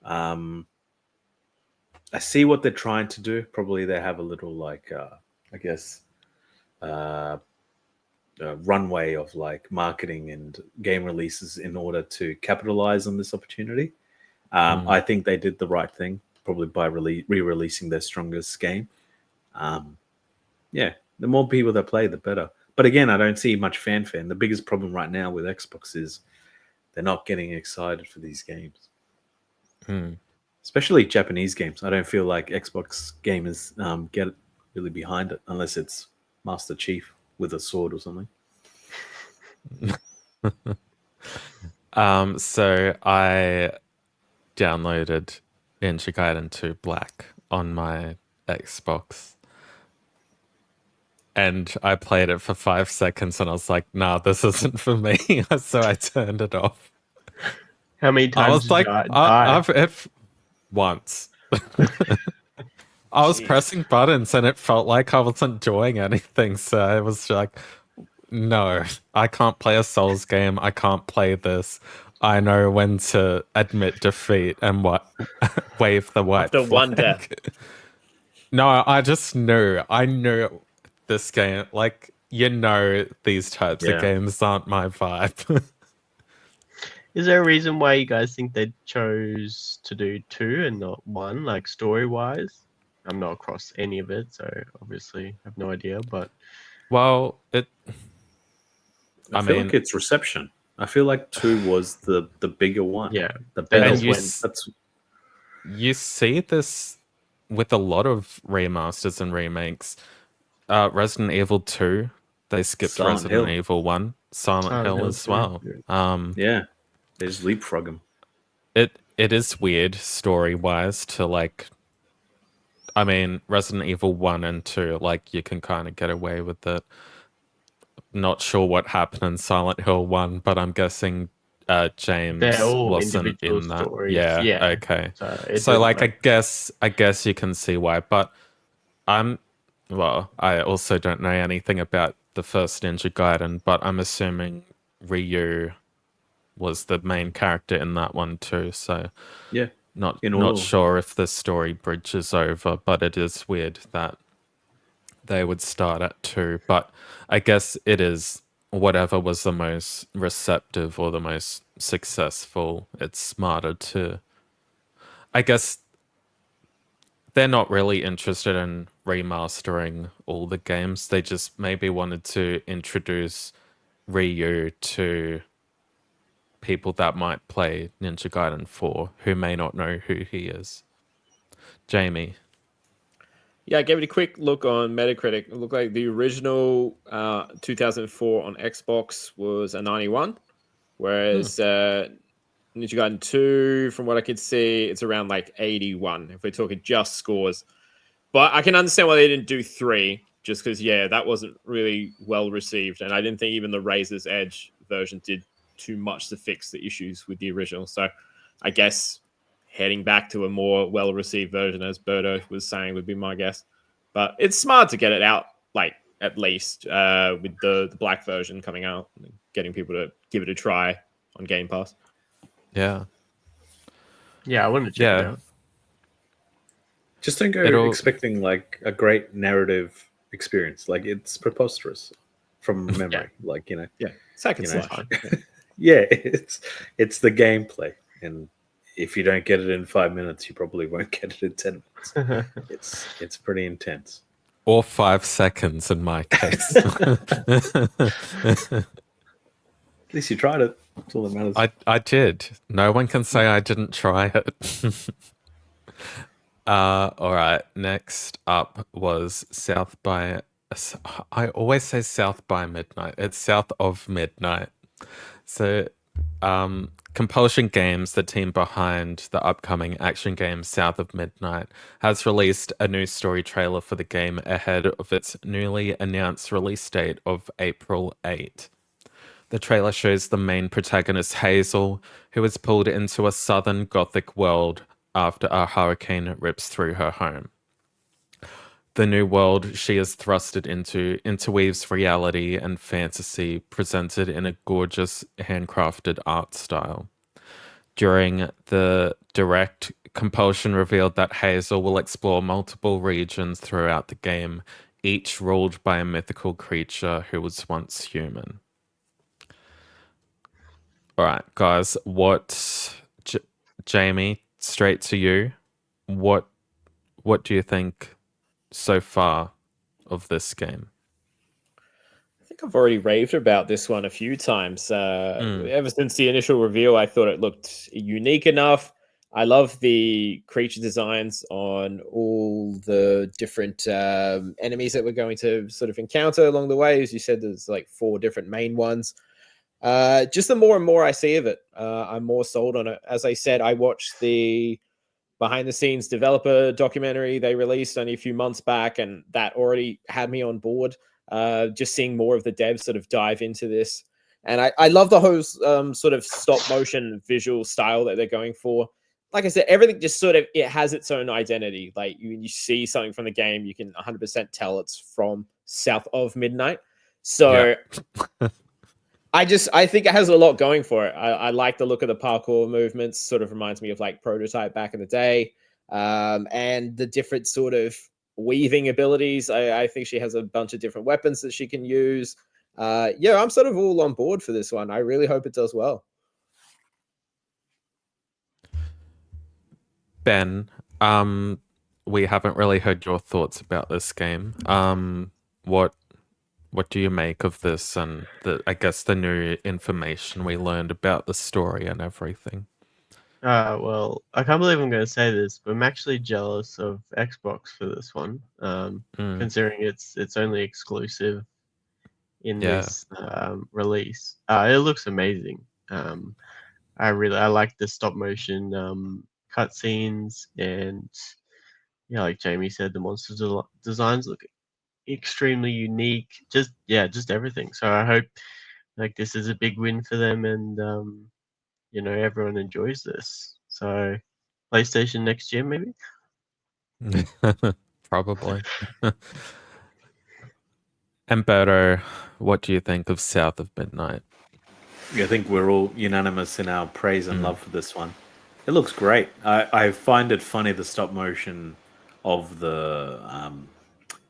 I see what they're trying to do. Probably they have a little like I guess runway of like marketing and game releases in order to capitalize on this opportunity. I think they did the right thing, probably by re-releasing their strongest game. Yeah, the more people that play, the better. But again, I don't see much fanfare. And the biggest problem right now with Xbox is they're not getting excited for these games, especially Japanese games. I don't feel like Xbox gamers get really behind it unless it's Master Chief with a sword or something. So I downloaded Ninja Gaiden 2 Black on my Xbox. And I played it for 5 seconds and I was like, nah, this isn't for me. So I turned it off. How many I times was did like, you die? once. I was Jeez. pressing buttons and it felt like I wasn't doing anything. So I was like, no, I can't play a Souls game. I can't play this. I know when to admit defeat and wave the white After flag. one death. No, I just knew. I knew this game. Like, these types Yeah. of games aren't my vibe. Is there a reason why you guys think they chose to do 2 and not 1, like story-wise? I'm not across any of it, so obviously have no idea, but... Well, I feel like it's reception. I feel like 2 was the bigger one. Yeah. The better And one. you see this with a lot of remasters and remakes. Resident Evil 2, they skipped Silent Resident Hill. Evil 1, Silent Hill as too. well. Yeah, they just leapfrog them. It is weird story-wise to like... I mean, Resident Evil 1 and 2, like, you can kind of get away with it. Not sure what happened in Silent Hill 1, but I'm guessing James They're all wasn't individual in that. stories. Yeah, okay. So, So like, I guess you can see why, but I also don't know anything about the first Ninja Gaiden, but I'm assuming Ryu was the main character in that one too, so Yeah. not all. sure if the story bridges over, but it is weird that they would start at 2. But I guess it is whatever was the most receptive or the most successful. It's smarter to... I guess they're not really interested in remastering all the games. They just maybe wanted to introduce Ryu to people that might play Ninja Gaiden 4 who may not know who he is. Jamie. Yeah, I gave it a quick look on Metacritic. It looked like the original 2004 on Xbox was a 91, whereas Ninja Gaiden 2, from what I could see, it's around like 81 if we're talking just scores. But I can understand why they didn't do 3, just because, yeah, that wasn't really well received. And I didn't think even the Razor's Edge version did too much to fix the issues with the original. So I guess heading back to a more well-received version, as Berto was saying, would be my guess. But it's smart to get it out, like, at least with the black version coming out, and getting people to give it a try on Game Pass. Yeah. Yeah, I want to check it out. Just don't go expecting like a great narrative experience. Like, it's preposterous from memory. Like, you know. Yeah, second slash. Yeah, it's the gameplay, and if you don't get it in 5 minutes, you probably won't get it in 10 minutes. It's pretty intense. Or 5 seconds in my case. At least you tried it. That's all that matters. I did. No one can say I didn't try it. All right. Next up was South by... I always say South by Midnight. It's South of Midnight. So, Compulsion Games, the team behind the upcoming action game South of Midnight, has released a new story trailer for the game ahead of its newly announced release date of April 8. The trailer shows the main protagonist Hazel, who is pulled into a southern gothic world after a hurricane rips through her home. The new world she is thrusted into interweaves reality and fantasy, presented in a gorgeous handcrafted art style. During the direct, Compulsion revealed that Hazel will explore multiple regions throughout the game, each ruled by a mythical creature who was once human. All right, guys, Jamie, straight to you. What do you think so far of this game? I think I've already raved about this one a few times. Ever since the initial reveal, I thought it looked unique enough. I love the creature designs on all the different enemies that we're going to sort of encounter along the way. As you said, there's like 4 different main ones. Just the more and more I see of it, I'm more sold on it. As I said, I watched the behind-the-scenes developer documentary they released only a few months back, and that already had me on board. Just seeing more of the devs sort of dive into this. And I love the whole sort of stop-motion visual style that they're going for. Like I said, everything just sort of, it has its own identity. Like, you see something from the game, you can 100% tell it's from South of Midnight. So... Yeah. I think it has a lot going for it. I like the look of the parkour movements. Sort of reminds me of like Prototype back in the day. And the different sort of weaving abilities. I think she has a bunch of different weapons that she can use. Yeah, I'm sort of all on board for this one. I really hope it does well. Ben, we haven't really heard your thoughts about this game. What do you make of this and I guess the new information we learned about the story and everything? Well, I can't believe I'm going to say this, but I'm actually jealous of Xbox for this one, considering it's only exclusive in this release. It looks amazing. I like the stop motion cutscenes, and like Jamie said, the monster designs look extremely unique. Just everything. So I hope like this is a big win for them, and everyone enjoys this. So PlayStation next year, maybe. Probably. And Berto, what do you think of South of Midnight? I think we're all unanimous in our praise and love for this one. It looks great. I find it funny, the stop motion of the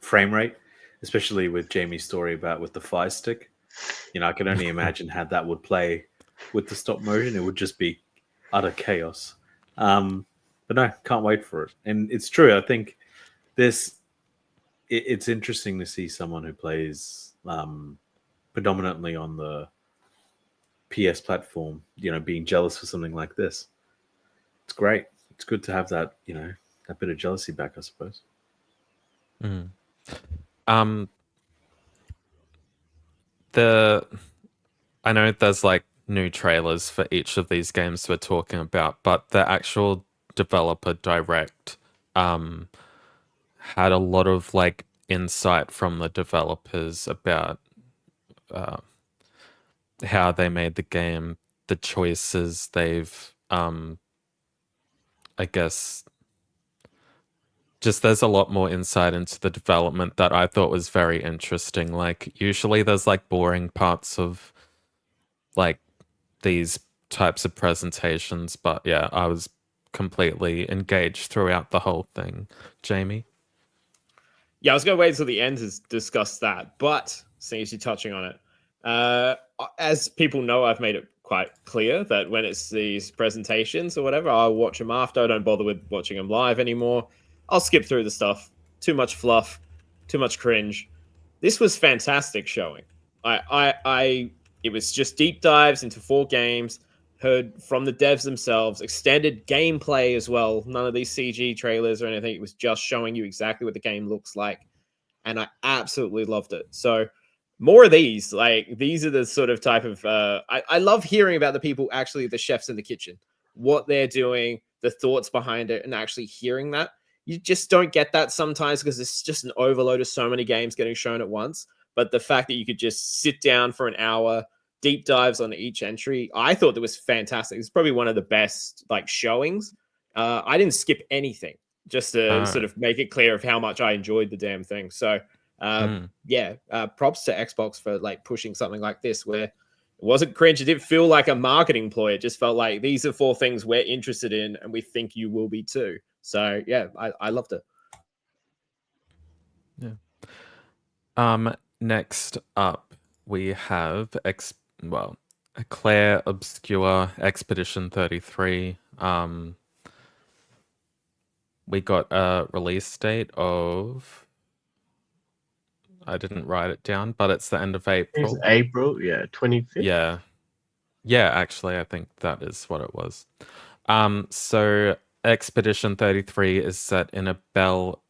frame rate, especially with Jamie's story about with the Fire Stick. I can only imagine how that would play with the stop motion. It would just be utter chaos. But no, can't wait for it. And it's true. I think it's interesting to see someone who plays predominantly on the PS platform, being jealous for something like this. It's great. It's good to have that, that bit of jealousy back, I suppose. Mm. I know there's like new trailers for each of these games we're talking about, but the actual developer direct had a lot of like insight from the developers about how they made the game, the choices they've I guess just there's a lot more insight into the development that I thought was very interesting. Like usually there's like boring parts of like these types of presentations, but yeah, I was completely engaged throughout the whole thing. Jamie? Yeah, I was going to wait until the end to discuss that, but seeing as you're touching on it, as people know, I've made it quite clear that when it's these presentations or whatever, I'll watch them after. I don't bother with watching them live anymore. I'll skip through the stuff. Too much fluff, too much cringe. This was fantastic showing. It was just deep dives into 4 games. Heard from the devs themselves, extended gameplay as well. None of these CG trailers or anything. It was just showing you exactly what the game looks like. And I absolutely loved it. So more of these. Like, these are the sort of type of... I love hearing about the people, actually, the chefs in the kitchen. What they're doing, the thoughts behind it, and actually hearing that. You just don't get that sometimes because it's just an overload of so many games getting shown at once. But the fact that you could just sit down for an hour, deep dives on each entry, I thought that was fantastic. It's probably one of the best like showings. I didn't skip anything just to sort of make it clear of how much I enjoyed the damn thing. So props to Xbox for like pushing something like this where it wasn't cringe. It didn't feel like a marketing ploy. It just felt like these are 4 things we're interested in and we think you will be too. So yeah, I loved it. Yeah. Next up we have Clair Obscur Expedition 33. We got a release date of, I didn't write it down, but it's the end of April. It's April, 25th. Yeah, actually, I think that is what it was. So Expedition 33 is set in a Belle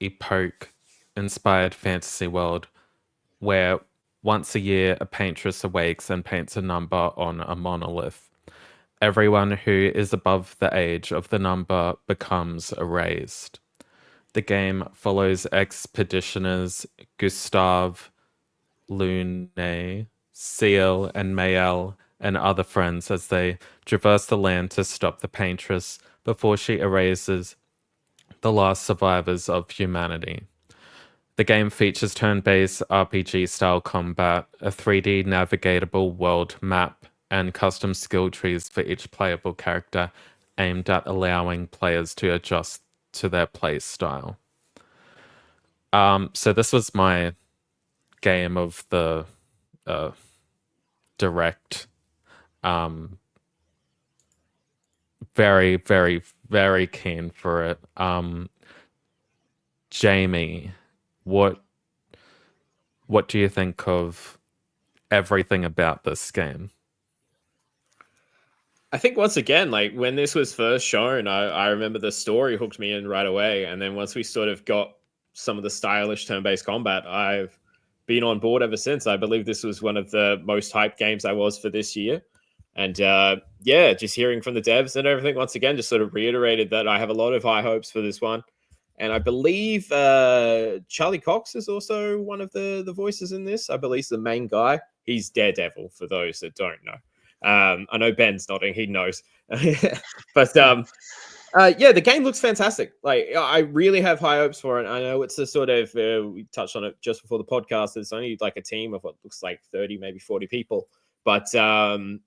Epoque inspired fantasy world where once a year a paintress awakes and paints a number on a monolith. Everyone who is above the age of the number becomes erased. The game follows expeditioners Gustave, Lune, Seal, and Mael and other friends as they traverse the land to stop the paintress before she erases the last survivors of humanity. The game features turn-based RPG-style combat, a 3D navigatable world map, and custom skill trees for each playable character aimed at allowing players to adjust to their play style. So this was my game of the direct. Very, very, very keen for it. Jamie, what do you think of everything about this game? I think once again, like when this was first shown, I remember the story hooked me in right away. And then once we sort of got some of the stylish turn-based combat, I've been on board ever since. I believe this was one of the most hyped games I was for this year. And just hearing from the devs and everything, once again, just sort of reiterated that I have a lot of high hopes for this one. And I believe Charlie Cox is also one of the voices in this. I believe he's the main guy. He's Daredevil, for those that don't know. I know Ben's nodding; he knows. But the game looks fantastic. Like, I really have high hopes for it. I know it's a sort of we touched on it just before the podcast. It's only like a team of what looks like 30, maybe 40 people, but I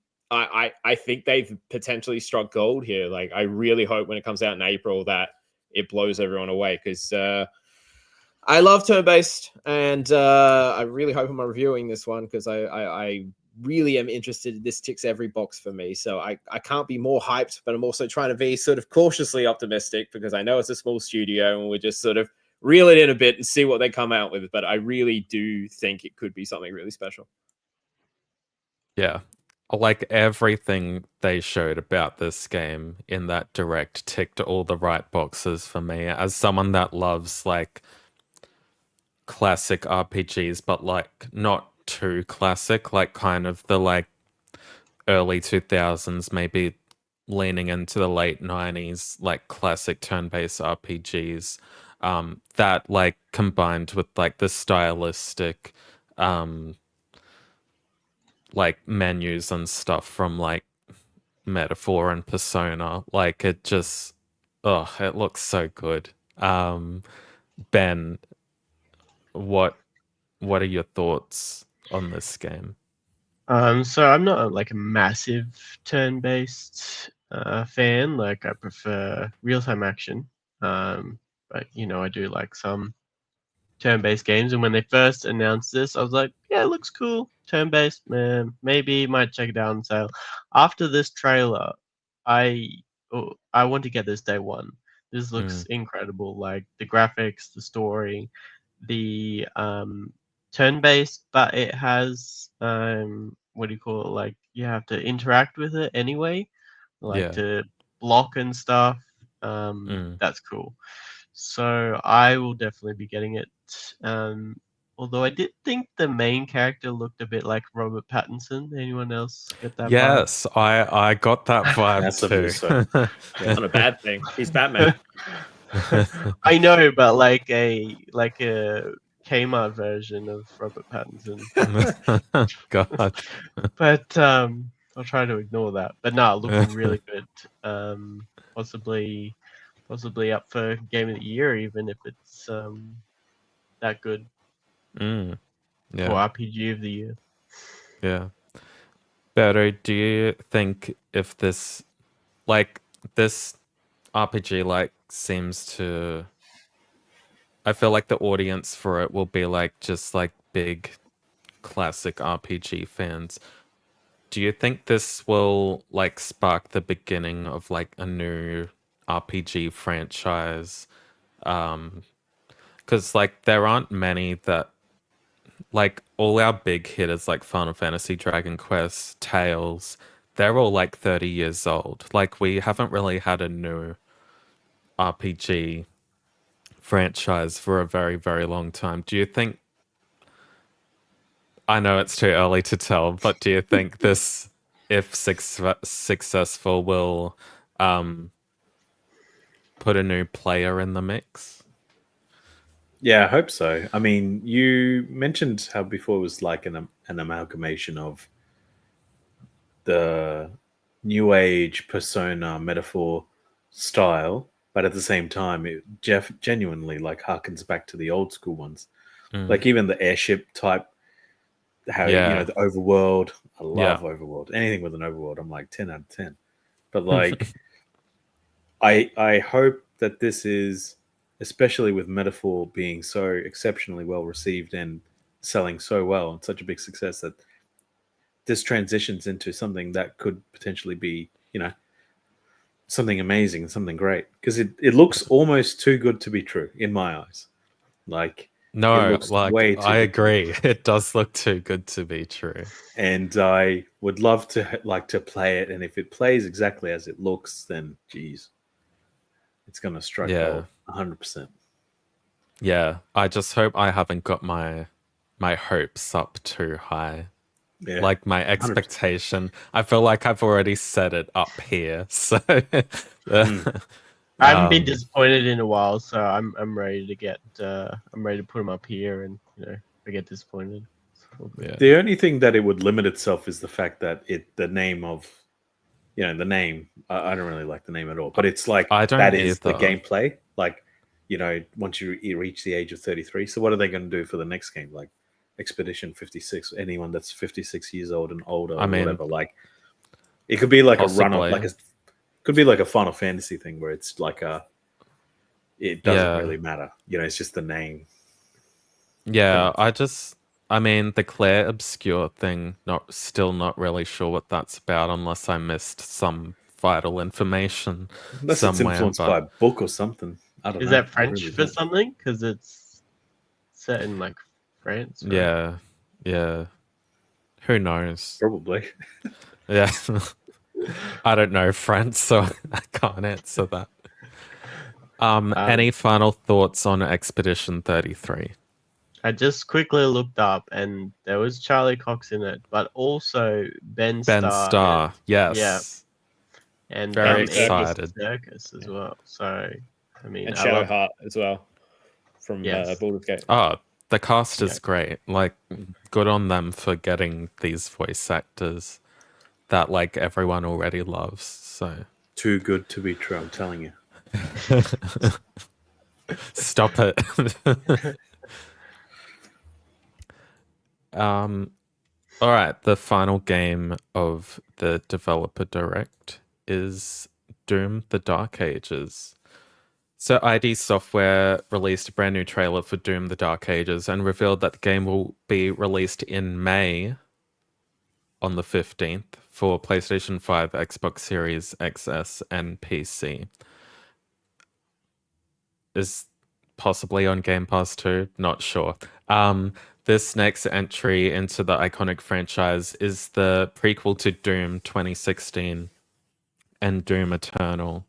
think they've potentially struck gold here. Like, I really hope when it comes out in April that it blows everyone away, because I love turn-based, and I really hope I'm reviewing this one because I really am interested. This ticks every box for me, so I can't be more hyped, but I'm also trying to be sort of cautiously optimistic because I know it's a small studio and we're just sort of reel it in a bit and see what they come out with. But I really do think it could be something really special. Yeah, like everything they showed about this game in that direct ticked all the right boxes for me as someone that loves like classic RPGs, but like not too classic, like kind of the like early 2000s, maybe leaning into the late 90s, like classic turn-based RPGs. That like combined with like the stylistic like menus and stuff from like Metaphor and Persona, like it just it looks so good. Ben, what what are your thoughts on this game? So I'm not like a massive turn-based fan. Like I prefer real-time action. But I do like some turn-based games. And when they first announced this, I was like, yeah, it looks cool. Turn-based, man. Maybe might check it out on sale. After this trailer, I want to get this day one. This looks incredible. Like the graphics, the story, the turn-based, but it has what do you call it? Like you have to interact with it anyway, like Yeah. to block and stuff. That's cool. So I will definitely be getting it. Although I did think the main character looked a bit like Robert Pattinson. Anyone else get that vibe? Yes, I got that vibe Massively too. so. Not a bad thing. He's Batman. I know, but like a Kmart version of Robert Pattinson. God. But I'll try to ignore that. But no, looking really good. Possibly up for Game of the Year, even if it's that good. Mm, Or yeah, RPG of the Year. yeah. Berto, do you think if this RPG like seems to I feel like the audience for it will be like just like big classic RPG fans. Do you think this will like spark the beginning of like a new RPG franchise? Because like there aren't many that like all our big hitters like Final Fantasy, Dragon Quest, Tales, they're all like 30 years old. Like we haven't really had a new RPG franchise for a very, very long time. Do you think I know it's too early to tell, but do you think this, if successful, will put a new player in the mix? Yeah, I hope so. I mean, you mentioned how before it was like an amalgamation of the new age persona metaphor style, but at the same time, it genuinely like harkens back to the old school ones. Like even the airship type, how Yeah. the overworld. I Yeah. love overworld. Anything with an overworld, I'm like 10 out of 10. But like, I hope that this is, especially with Metaphor being so exceptionally well received and selling so well and such a big success, that this transitions into something that could potentially be, something amazing and something great. Because it looks almost too good to be true in my eyes. Like, it No, looks like way too I good to be agree. true. It does look too good to be true. And I would love to play it. And if it plays exactly as it looks, then geez, it's gonna strike Yeah. gold, 100%. Yeah, I just hope I haven't got my hopes up too high. Yeah, Like my 100%. expectation, I feel like I've already set it up here. So I haven't been disappointed in a while, so I'm ready to get I'm ready to put them up here, and I get disappointed. yeah. The only thing that it would limit itself is the fact that the name of, the name. I don't really like the name at all, but it's like I don't that is the either. gameplay. Like, once you reach the age of 33. So what are they going to do for the next game? Like Expedition 56. Anyone that's 56 years old and older, I or mean, whatever. Like, it could be like a run of possibly. could be like a Final Fantasy thing where it's like it doesn't Yeah. really matter. It's just the name. Yeah, I mean, the Clair Obscur thing, still not really sure what that's about unless I missed some vital information Unless somewhere. it's influenced by a book or something. I don't know. Is that I French really for don't. something? Because it's set in like France. Right? Yeah, yeah. Who knows? Probably. Yeah. I don't know French, so I can't answer that. Any final thoughts on Expedition 33? I just quickly looked up, and there was Charlie Cox in it, but also Ben Starr, yes. and Very Andy excited. Serkis as well. So, I mean, And I love Shadowheart as well from Yes. Baldur's Gate. Oh, the cast is Yeah. great. Like, good on them for getting these voice actors that like everyone already loves. So Too good to be true, I'm telling you. stop it. All right, the final game of the developer direct is Doom: The Dark Ages. So ID Software released a brand new trailer for Doom: The Dark Ages and revealed that the game will be released in May on the 15th for PlayStation 5, Xbox Series XS, and PC. Is possibly on Game Pass too, not sure. This next entry into the iconic franchise is the prequel to Doom 2016 and Doom Eternal,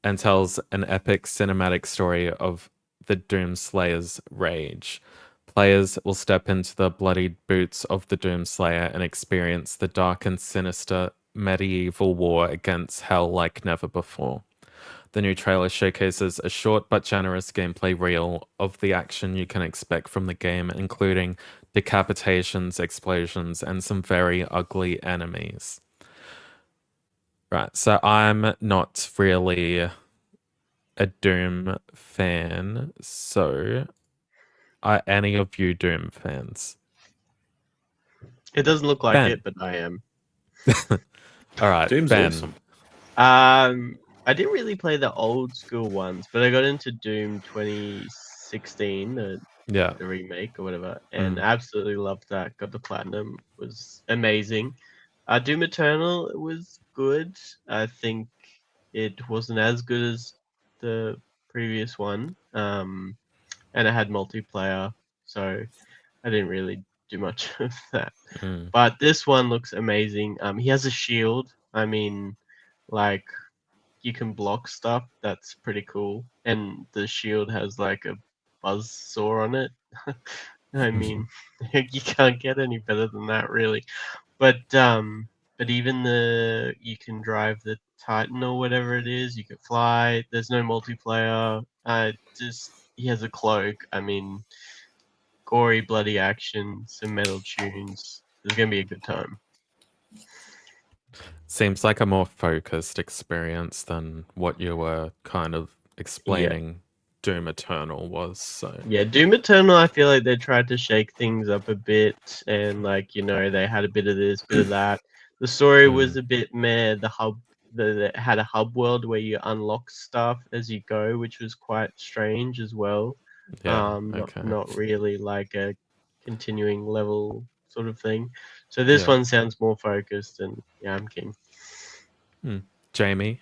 and tells an epic cinematic story of the Doom Slayer's rage. Players will step into the bloodied boots of the Doom Slayer and experience the dark and sinister medieval war against hell like never before. The new trailer showcases a short but generous gameplay reel of the action you can expect from the game, including decapitations, explosions, and some very ugly enemies. Right, so I'm not really a Doom fan, so are any of you Doom fans? It doesn't look like Ben. it, but I am. All right, Doom's Ben. awesome. I didn't really play the old school ones, but I got into Doom 2016, the remake or whatever, and absolutely loved that. Got the platinum, was amazing. Doom Eternal was good. I think it wasn't as good as the previous one, and it had multiplayer, so I didn't really do much of that. But this one looks amazing. He has a shield. I mean, like, you can block stuff. That's pretty cool. And the shield has like a buzz saw on it. I mean, you can't get any better than that, really. But even you can drive the Titan or whatever it is. You can fly. There's no multiplayer. He has a cloak. I mean, gory, bloody action, some metal tunes. It's gonna be a good time. Seems like a more focused experience than what you were kind of explaining Doom Eternal was. So yeah, Doom Eternal, I feel like they tried to shake things up a bit, and they had a bit of this, bit of that. The story was a bit meh. They had a hub world where you unlock stuff as you go, which was quite strange as well. Not really like a continuing level sort of thing. So this one sounds more focused, and yeah, I'm keen. Jamie?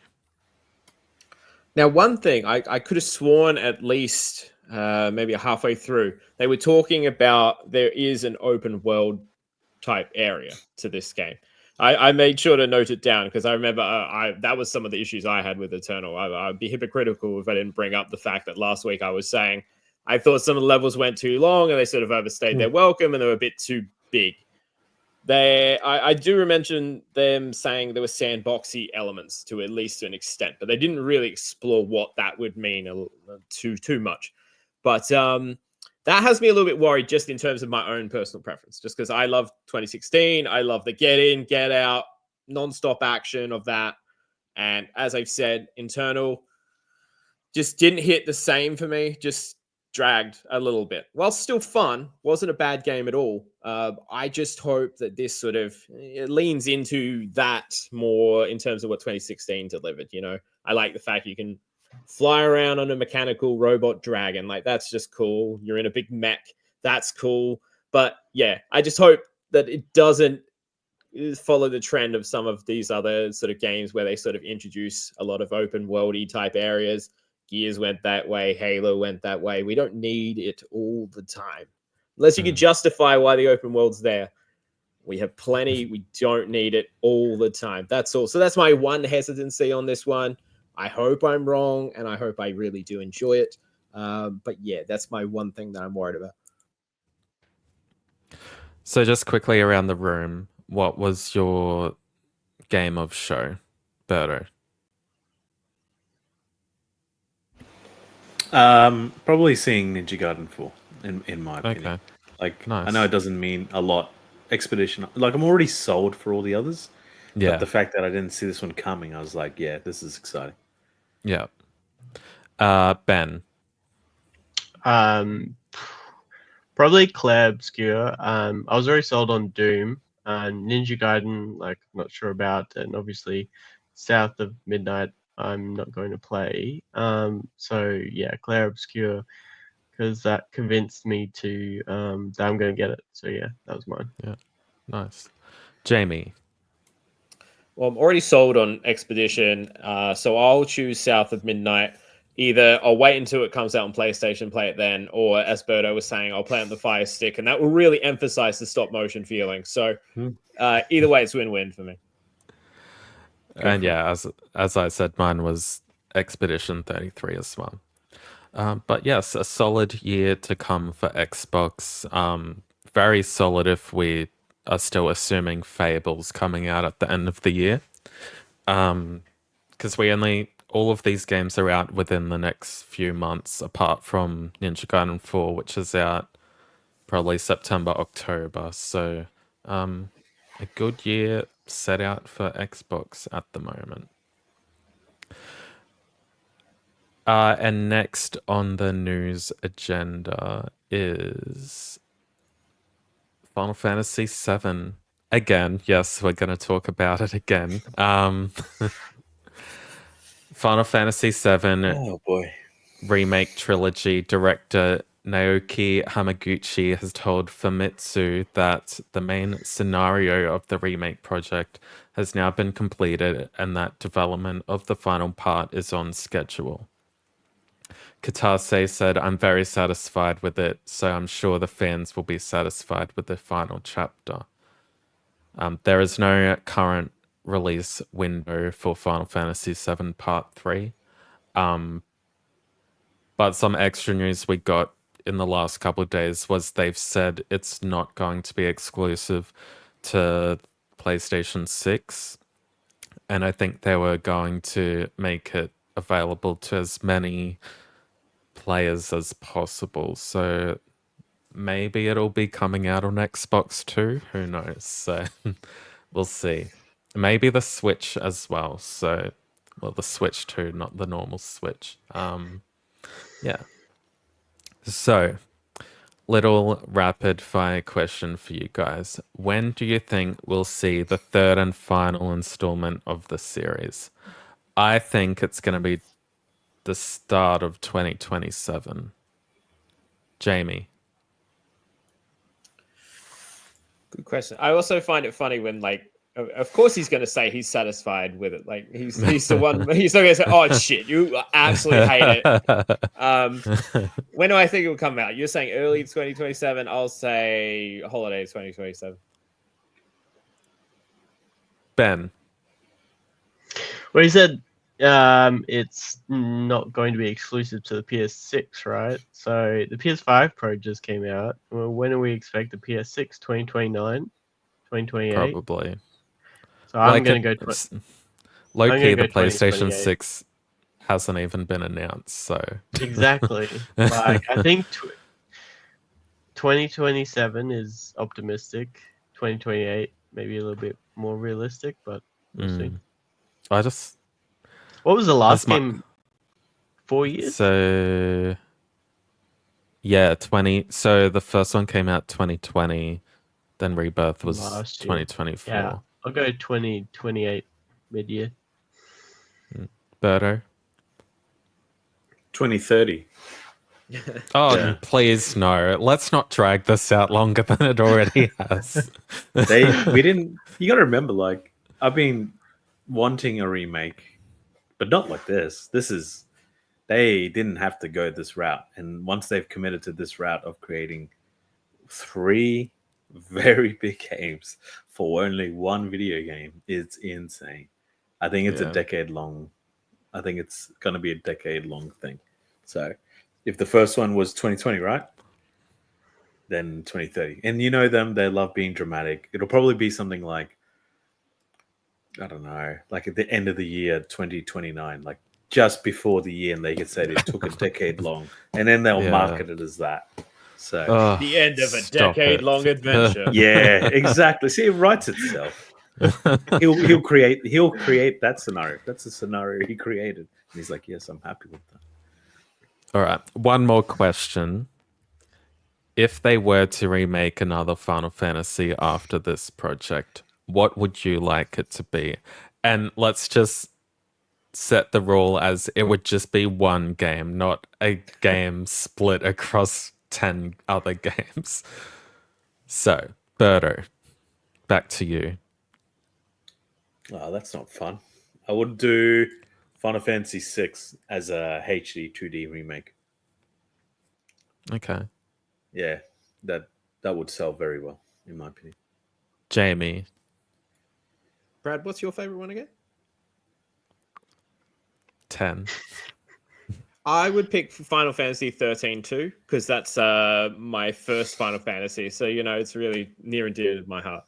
Now, one thing I could have sworn at least maybe halfway through, they were talking about there is an open world type area to this game. I made sure to note it down because I remember that was some of the issues I had with Eternal. I'd be hypocritical if I didn't bring up the fact that last week I was saying I thought some of the levels went too long and they sort of overstayed their welcome and they were a bit too big. I do mention them saying there were sandboxy elements to at least an extent, but they didn't really explore what that would mean too much. But that has me a little bit worried just in terms of my own personal preference, just because I love 2016. I love the get in, get out, non-stop action of that. And as I've said, Internal just didn't hit the same for me, just dragged a little bit. While still fun, wasn't a bad game at all. I just hope that this sort of leans into that more in terms of what 2016 delivered. You know, I like the fact you can fly around on a mechanical robot dragon. Like, that's just cool. You're in a big mech. That's cool. But yeah, I just hope that it doesn't follow the trend of some of these other sort of games where they sort of introduce a lot of open worldy type areas. Gears went that way. Halo went that way. We don't need it all the time. Unless you can justify why the open world's there. We have plenty. We don't need it all the time. That's all. So that's my one hesitancy on this one. I hope I'm wrong, and I hope I really do enjoy it. But yeah, that's my one thing that I'm worried about. So just quickly around the room, what was your game of show, Berto? Probably seeing Ninja Gaiden 4, in my opinion. Okay. Like, Nice. I know it doesn't mean a lot. Expedition, like, I'm already sold for all the others. Yeah. But the fact that I didn't see this one coming, I was like, yeah, this is exciting. Yeah. Ben. Probably Clair Obscur. I was very sold on Doom. Ninja Gaiden, like, not sure about, and obviously South of Midnight, I'm not going to play. So yeah, Clair Obscur, because that convinced me to that I'm going to get it. So yeah, that was mine. Yeah, nice. Jamie. Well, I'm already sold on Expedition, so I'll choose South of Midnight. Either I'll wait until it comes out on PlayStation, play it then, or as Berto was saying, I'll play on the Fire Stick, and that will really emphasize the stop motion feeling. So either way, it's win-win for me. And yeah, as I said, mine was Expedition 33 as well. But yes, a solid year to come for Xbox. Very solid if we are still assuming Fable's coming out at the end of the year. Because all of these games are out within the next few months, apart from Ninja Gaiden 4, which is out probably September, October. So a good year set out for Xbox at the moment. And next on the news agenda is Final Fantasy VII. Again, yes, we're going to talk about it again. Final Fantasy VII Oh boy. Remake Trilogy director Naoki Hamaguchi has told Famitsu that the main scenario of the remake project has now been completed and that development of the final part is on schedule. Katase said, "I'm very satisfied with it, so I'm sure the fans will be satisfied with the final chapter." There is no current release window for Final Fantasy VII Part 3. But some extra news we got in the last couple of days was they've said it's not going to be exclusive to PlayStation 6. And I think they were going to make it available to as many players as possible. So maybe it'll be coming out on Xbox too. Who knows? So we'll see. Maybe the Switch as well. So, well, the Switch too, not the normal Switch. Yeah. So, little rapid fire question for you guys. When do you think we'll see the third and final installment of the series? I think it's going to be the start of 2027. Jamie. Good question. I also find it funny when, like, of course he's going to say he's satisfied with it. Like, he's the one. He's not going to say, "Oh shit, you absolutely hate it." When do I think it will come out? You're saying early 2027. I'll say holiday 2027. Ben. Well, he said it's not going to be exclusive to the PS6, right? So the PS5 Pro just came out. Well, when do we expect the PS6? 2029? 2028? Probably. So I'm going to go... Low-key, the PlayStation 2028. 6 hasn't even been announced, so... Exactly. Like, I think 2027 is optimistic. 2028 maybe a little bit more realistic, but we'll see. What was the last game? 4 years? So, yeah, 20. So the first one came out 2020, then Rebirth was 2024. Yeah, I'll go 2028 mid-year. Berto? 2030. Oh, Yeah. please no. Let's not drag this out longer than it already has. We didn't. You got to remember, like, I've been wanting a remake, but not like this. They didn't have to go this route, and once they've committed to this route of creating 3 very big games for only one video game is insane. I think it's a Yeah. decade long. I think it's going to be a decade long thing. So if the first one was 2020, right? Then 2030. And you know them, they love being dramatic. It'll probably be something like, I don't know, like at the end of the year, 2029, like just before the year, and they could say it took a decade long, and then they'll Yeah. market it as that. So Oh, The end of a stop it. decade-long adventure. yeah, exactly. See, it writes itself. He'll create that scenario. That's a scenario he created, and he's like, yes, I'm happy with that. All right. One more question. If they were to remake another Final Fantasy after this project, what would you like it to be? And let's just set the rule as it would just be one game, not a game split across 10 other games. So, Berto, back to you. Oh, that's not fun. I would do Final Fantasy VI as a HD 2D remake. Okay. Yeah, that would sell very well, in my opinion. Jamie. Brad, what's your favorite one again? 10. I would pick Final Fantasy 13 too, because that's my first Final Fantasy. So, it's really near and dear to my heart.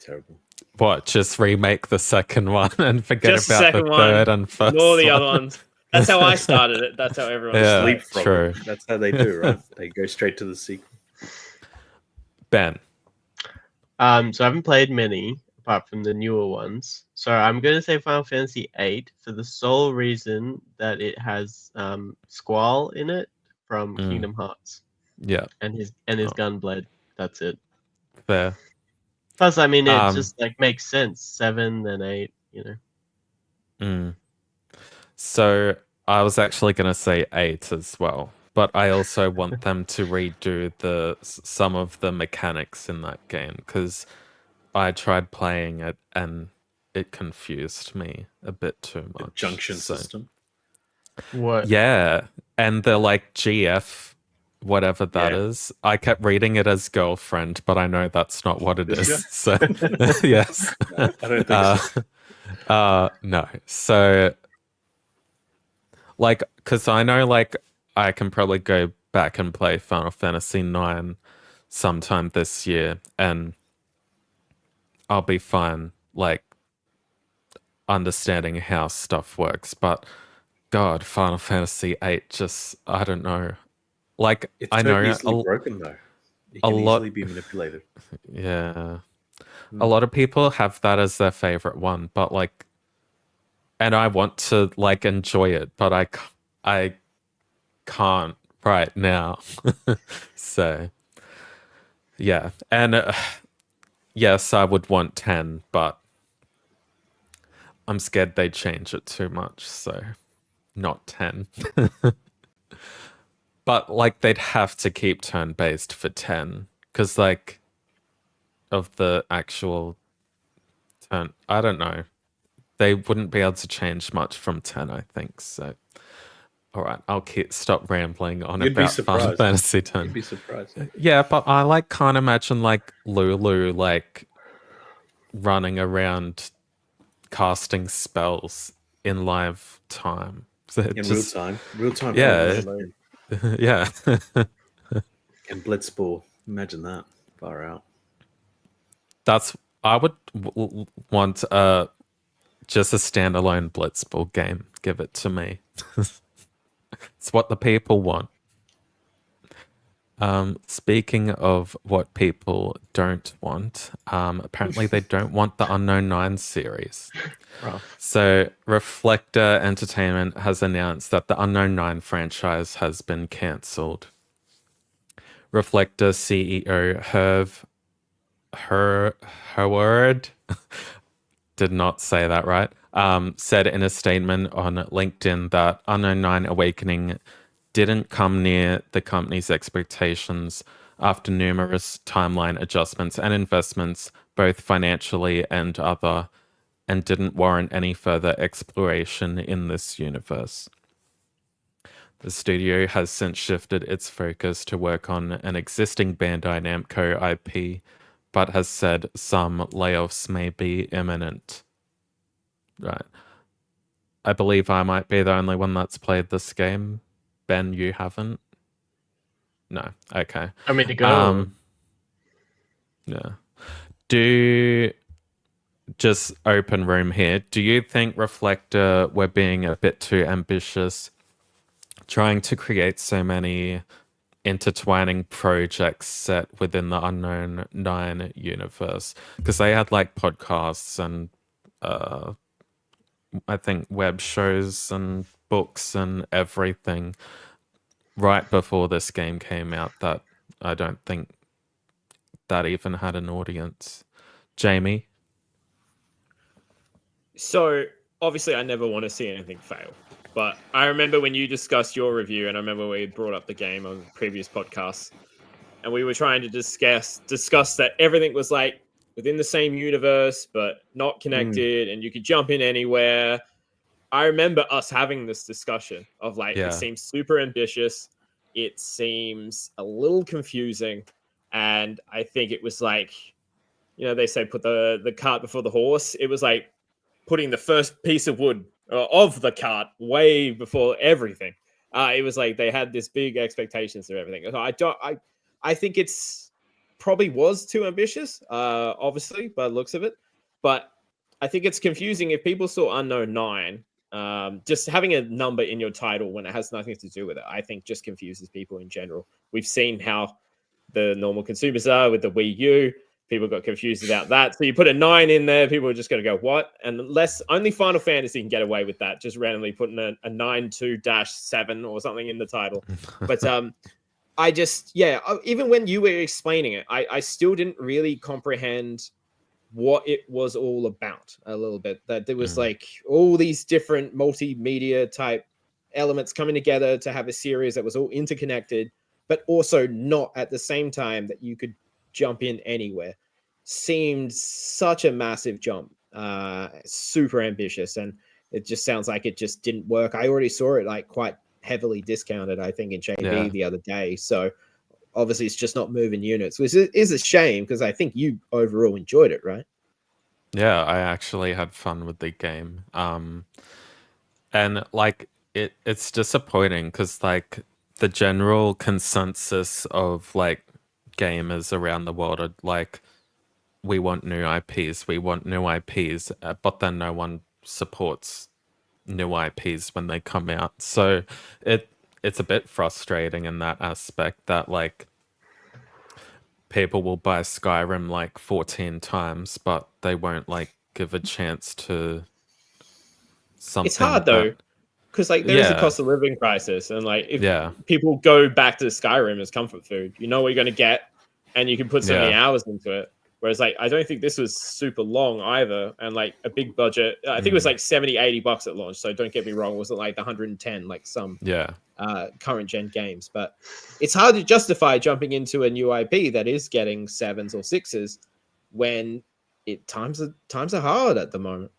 Terrible. What, just remake the second one and forget Just the about the second one, third and first All the one? other ones. That's how I started it. That's how everyone Yeah. started. Sleep from true. it. That's how they do, right? They go straight to the sequel. Ben. So I haven't played many apart from the newer ones. So I'm going to say Final Fantasy VIII for the sole reason that it has Squall in it from Kingdom Hearts Yeah, and his Oh. Gunblade. That's it. fair. Plus, I mean, it just like makes sense. 7, then 8. Mm. So I was actually going to say 8 as well, but I also want them to redo some of the mechanics in that game because I tried playing it and it confused me a bit too The much. junction So- system. What? Yeah, and the like GF, whatever that Yeah. is. I kept reading it as girlfriend, but I know that's not what it Did is. ya? So yes, I don't think so. no. So like, because I know like I can probably go back and play Final Fantasy IX sometime this year, and I'll be fine. Like understanding how stuff works, but God, Final Fantasy VIII just I don't know. Like It's I so know easily broken, though. It a can lot- easily be manipulated. yeah. A lot of people have that as their favorite one, but like and I want to like enjoy it, but I can't right now. So yeah. And yes, I would want 10, but I'm scared they change it too much, so not 10. But like they'd have to keep turn-based for 10 cuz like of the actual turn, I don't know. They wouldn't be able to change much from 10, I think. So all right, I'll stop rambling on You'd be about Final surprised. Fantasy You'd 10. be surprised. Yeah, but I like can't imagine like Lulu like running around casting spells in live time. So it In just- real time. Yeah. yeah. And Blitzball. Imagine that. Far out. That's I would want just a standalone Blitzball game. Give it to me. It's what the people want. Speaking of what people don't want, apparently they don't want the Unknown 9 series. Rough. So Reflector Entertainment has announced that the Unknown 9 franchise has been cancelled. Reflector CEO Herward did not say that right. Said in a statement on LinkedIn that Unknown 9 Awakening didn't come near the company's expectations after numerous timeline adjustments and investments, both financially and other, and didn't warrant any further exploration in this universe. The studio has since shifted its focus to work on an existing Bandai Namco IP, but has said some layoffs may be imminent. Right. I believe I might be the only one that's played this game. Ben, you haven't? No. Okay. I mean to go. Yeah. Do just open room here. Do you think Reflector were being a bit too ambitious, trying to create so many intertwining projects set within the Unknown Nine universe? Because they had like podcasts and I think web shows and books and everything right before this game came out that I don't think that even had an audience. Jamie? So obviously, I never want to see anything fail. But I remember when you discussed your review, and I remember we brought up the game on previous podcasts, and we were trying to discuss that everything was like within the same universe, but not connected, and you could jump in anywhere. I remember us having this discussion of like, Yeah. it seems super ambitious. It seems a little confusing. And I think it was like, they say put the cart before the horse. It was like putting the first piece of wood of the cart way before everything. It was like they had this big expectations of everything. So I think it's probably was too ambitious, obviously, by the looks of it. But I think it's confusing if people saw Unknown 9. Just having a number in your title when it has nothing to do with it, I think just confuses people in general. We've seen how the normal consumers are with the Wii U. People got confused about that. So you put a 9 in there, people are just going to go, what? And only Final Fantasy can get away with that, just randomly putting a 9-2-7 or something in the title. But even when you were explaining it, I still didn't really comprehend what it was all about a little bit. That there was like all these different multimedia type elements coming together to have a series that was all interconnected, but also not at the same time that you could jump in anywhere. Seemed such a massive jump, super ambitious, and it just sounds like it just didn't work. I already saw it like quite heavily discounted, I think, in JB the other day. So obviously it's just not moving units, which is a shame because I think you overall enjoyed it, right? Yeah, I actually had fun with the game. And like it's disappointing because like the general consensus of like gamers around the world are like, we want new IPs, but then no one supports new IPs when they come out. So it's a bit frustrating in that aspect that like people will buy Skyrim like 14 times, but they won't like give a chance to something. It's hard though, because like there is a cost of living crisis, and like if people go back to Skyrim as comfort food, you know what you're going to get, and you can put so many hours into it. Whereas like I don't think this was super long either, and like a big budget. I think it was like $70-$80 at launch. So don't get me wrong, it wasn't like the 110 like some current gen games. But it's hard to justify jumping into a new IP that is getting 7s or 6s when times are hard at the moment.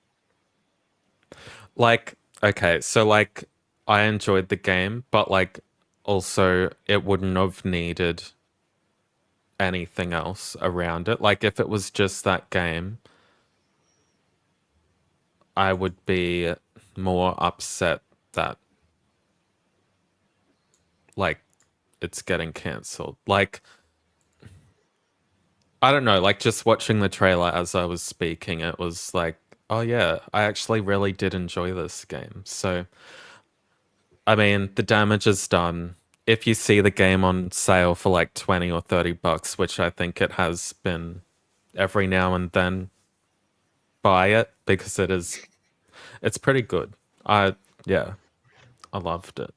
Like, okay, so like I enjoyed the game, but like also it wouldn't have needed anything else around it. Like if it was just that game, I would be more upset that like it's getting cancelled. Like I don't know, like just watching the trailer as I was speaking, it was like, oh yeah, I actually really did enjoy this game. So I mean, the damage is done. If you see the game on sale for like $20 or $30, which I think it has been every now and then, buy it because it's pretty good. I loved it.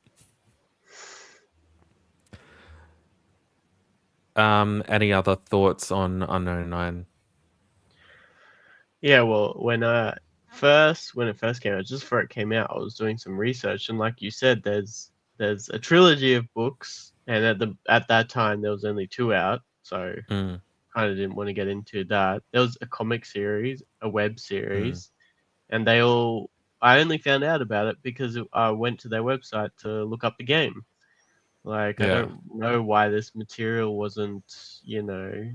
Any other thoughts on Unknown 9? Yeah, well, when it first came out, just before it came out, I was doing some research, and like you said, there's a trilogy of books, and at that time there was only 2 out, so kind of didn't want to get into that. There was a comic series, a web series, and they all I only found out about it because I went to their website to look up the game. Like, I Yeah. don't know why this material wasn't, It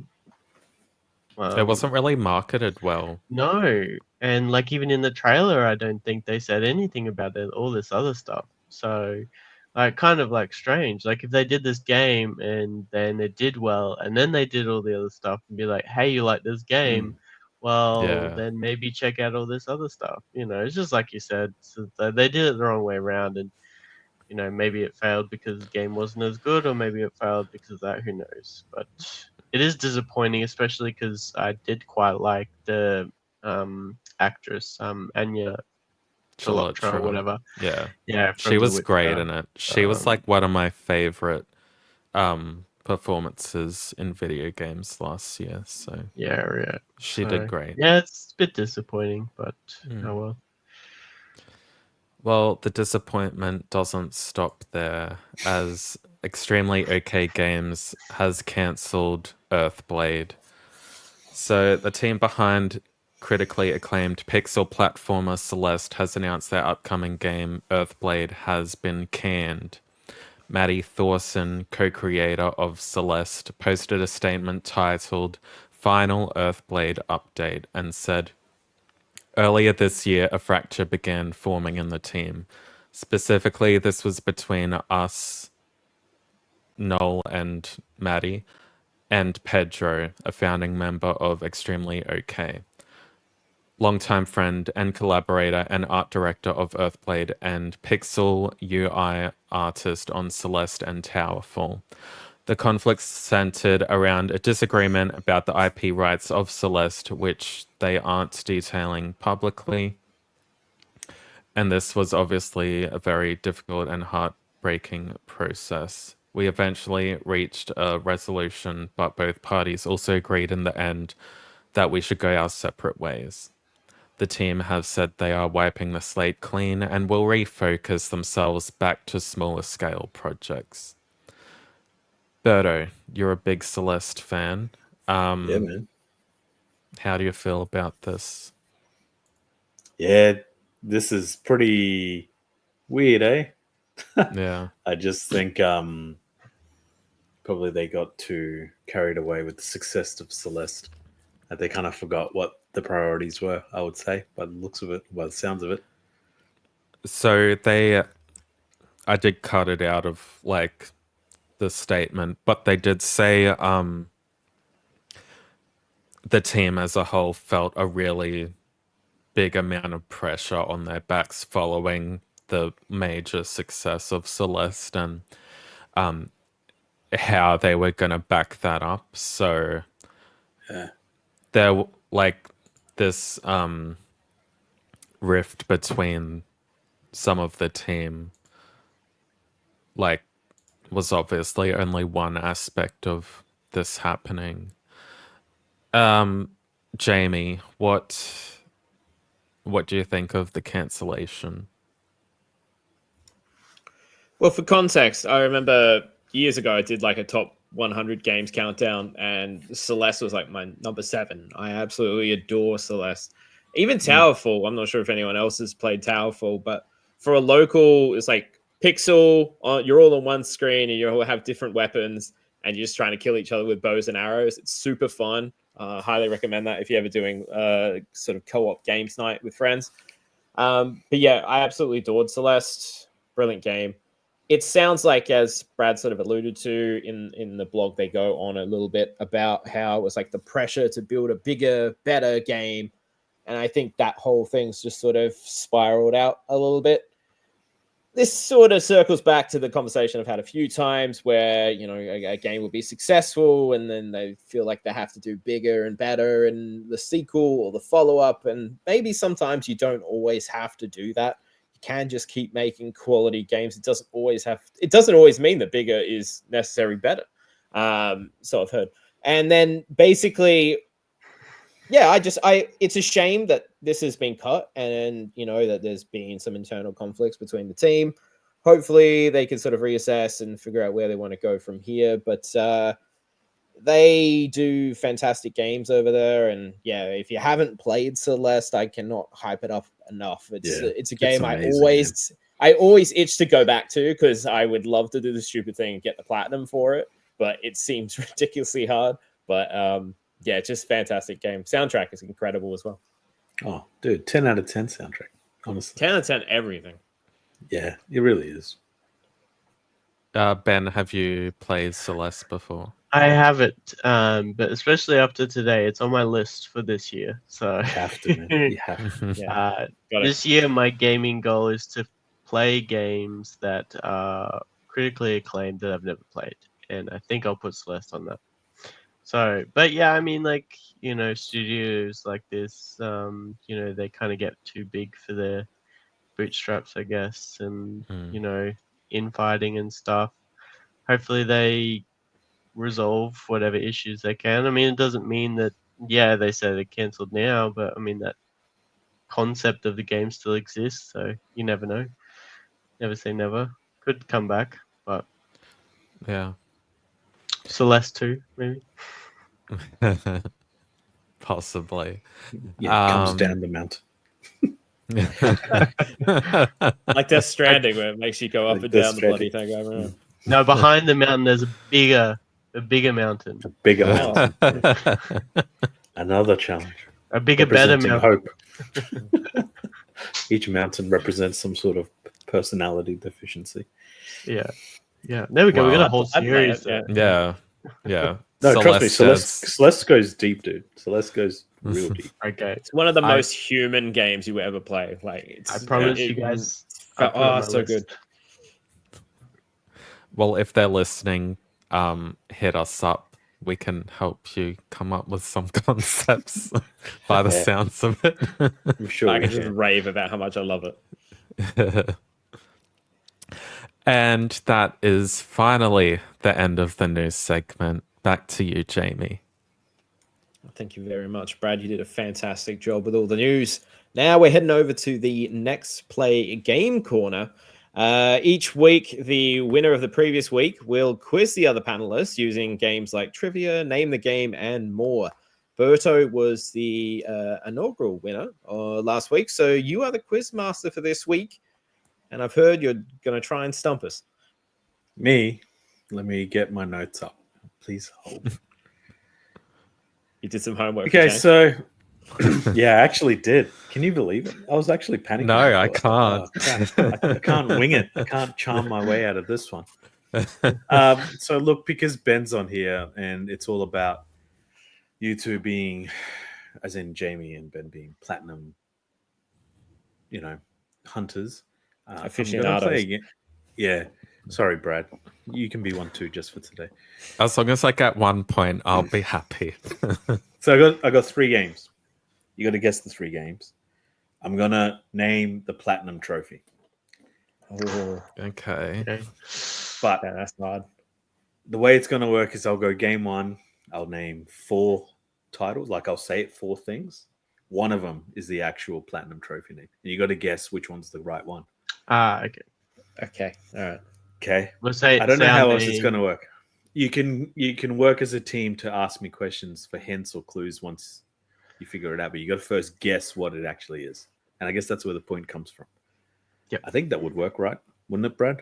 wasn't really marketed well. no. And like even in the trailer, I don't think they said anything about all this other stuff. So, like, kind of like strange. Like if they did this game and then it did well, and then they did all the other stuff and be like, "Hey, you like this game? Well, Yeah. then maybe check out all this other stuff." It's just like you said. So they did it the wrong way around, and maybe it failed because the game wasn't as good, or maybe it failed because of that. Who knows? But it is disappointing, especially because I did quite like the actress, Anya Chalotra or whatever. Yeah. Yeah, She from The was great Witcher. in it. She was like one of my favorite performances in video games last year. So Yeah. she did great. Yeah, it's a bit disappointing, but oh well. Well, the disappointment doesn't stop there, as Extremely OK Games has cancelled Earthblade. So the team behind critically acclaimed pixel platformer Celeste has announced their upcoming game, Earthblade, has been canned. Maddie Thorson, co-creator of Celeste, posted a statement titled Final Earthblade Update and said, earlier this year, a fracture began forming in the team. Specifically, this was between us, Noel and Maddie, and Pedro, a founding member of Extremely OK. Longtime friend and collaborator and art director of Earthblade and pixel UI artist on Celeste and Towerfall. The conflict centered around a disagreement about the IP rights of Celeste, which they aren't detailing publicly. And this was obviously a very difficult and heartbreaking process. We eventually reached a resolution, but both parties also agreed in the end that we should go our separate ways. The team have said they are wiping the slate clean and will refocus themselves back to smaller scale projects. Berto, you're a big Celeste fan. Yeah, man. How do you feel about this? Yeah, this is pretty weird, eh? Yeah. I just think probably they got too carried away with the success of Celeste. That they kind of forgot what the priorities were, I would say, by the looks of it, by the sounds of it. So I did cut it out of like the statement, but they did say the team as a whole felt a really big amount of pressure on their backs following the major success of Celeste and how they were going to back that up. So there like this rift between some of the team like was obviously only one aspect of this happening. Jamie, what do you think of the cancellation? Well, for context, I remember years ago I did like a top 100 games countdown, and Celeste was like my number 7. I absolutely adore Celeste. Even Towerfall, I'm not sure if anyone else has played Towerfall, but for a local, it's like pixel. You're all on one screen, and you all have different weapons, and you're just trying to kill each other with bows and arrows. It's super fun. Highly recommend that if you're ever doing sort of co-op games night with friends. But yeah, I absolutely adored Celeste. Brilliant game. It sounds like, as Brad sort of alluded to in the blog, they go on a little bit about how it was like the pressure to build a bigger, better game. And I think that whole thing's just sort of spiraled out a little bit. This sort of circles back to the conversation I've had a few times where, a game will be successful and then they feel like they have to do bigger and better in the sequel or the follow-up. And maybe sometimes you don't always have to do that. You can just keep making quality games. It doesn't always mean that bigger is necessarily better. So I've heard. And then basically, yeah, it's a shame that this has been cut and, that there's been some internal conflicts between the team. Hopefully they can sort of reassess and figure out where they want to go from here. But they do fantastic games over there, and yeah, if you haven't played Celeste, I cannot hype it up enough. It's a game amazing, I always itch to go back to because I would love to do the stupid thing and get the platinum for it, but it seems ridiculously hard. But yeah, just fantastic game. Soundtrack is incredible as well. Oh, dude, 10 out of 10 soundtrack. Honestly, 10 out of 10 everything. Yeah, it really is. Ben, have you played Celeste before? I haven't, but especially after today, it's on my list for this year. So You have to, man. You have to. Yeah. Got it. this year, my gaming goal is to play games that are critically acclaimed that I've never played, and I think I'll put Celeste on that. So, but yeah, I mean, like, you know, studios like this, you know, they kind of get too big for their bootstraps, I guess, and you know, infighting and stuff. Hopefully, they resolve whatever issues they can. I mean, it doesn't mean that, yeah, they say they're cancelled now, but I mean, that concept of the game still exists, so you never know. Never say never. Could come back, but Yeah. Celeste 2, maybe. Possibly. Yeah, it comes down the mountain. Like Death Stranding, where it makes you go up Like and Death down the bloody Stranding. thing. I don't know. No, behind the mountain, there's a bigger mountain. A bigger Oh. mountain. Another challenge. A bigger, better Representing mountain. hope. Each mountain represents some sort of personality deficiency. Yeah. Yeah. There we go. We got a Wow. whole I'd play series. it, there. Yeah. No, trust me, says- Celeste goes deep, dude. Celeste goes real deep. Okay. It's one of the I- most human games you ever play. Like, it's, I promise you guys. I'll put it on my so list. good. Well, if they're listening, hit us up. We can help you come up with some concepts by the Yeah. sounds of it. I'm sure I we can just can. rave about how much I love it. And that is finally the end of the news segment. Back to you, Jamie. Thank you very much, Brad. You did a fantastic job with all the news. Now we're heading over to the Next Play Game Corner. Each week, the winner of the previous week will quiz the other panelists using games like trivia, name the game, and more. Berto was the inaugural winner last week, so you are the quiz master for this week. And I've heard you're going to try and stump us. Me, let me get my notes up. Please hold. You did some homework. Okay, James. so yeah, I actually did. Can you believe it? I was actually panicking. No, I thought, can't. "Oh, crap. I can't wing it. I can't charm my way out of this one. So look, because Ben's on here, and it's all about you two being, as in Jamie and Ben being platinum, you know, hunters. I'm gonna Aficionados. play again. Yeah. Sorry, Brad. You can be one too, just for today. As long as I get 1 point, I'll be happy. So I got 3 games. You got to guess the 3 games. I'm gonna name the platinum trophy, Oh, Okay. Okay. but yeah, that's hard. the way it's gonna work is I'll go game 1. I'll name 4 titles. Like I'll say it 4 things. One of them is the actual platinum trophy name, and you got to guess which one's the right one. Okay. Okay, all right. Okay. We'll say. I don't know how else it's sounding- going to work. You can work as a team to ask me questions for hints or clues once you figure it out, but you got to first guess what it actually is, and I guess that's where the point comes from. Yep. I think that would work, right? Wouldn't it, Brad?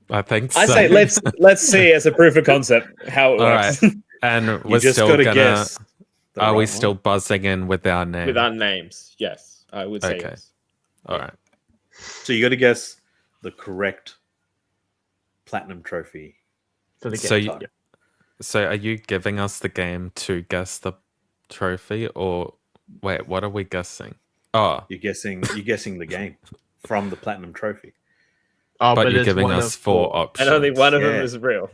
I think so. I say let's see as a proof of concept how it All works. right. And You we're just still got to gonna. guess. the Are we right still one. buzzing in with our name? With our names, yes, I would say Okay. yes. All right. So you got to guess the correct platinum trophy. For the So game. you- So are you giving us the game to guess the trophy, or wait, what are we guessing? Oh, You're guessing the game from the platinum trophy. Oh, but you're it's giving one us of 4 options. And only one of them Yeah. is real.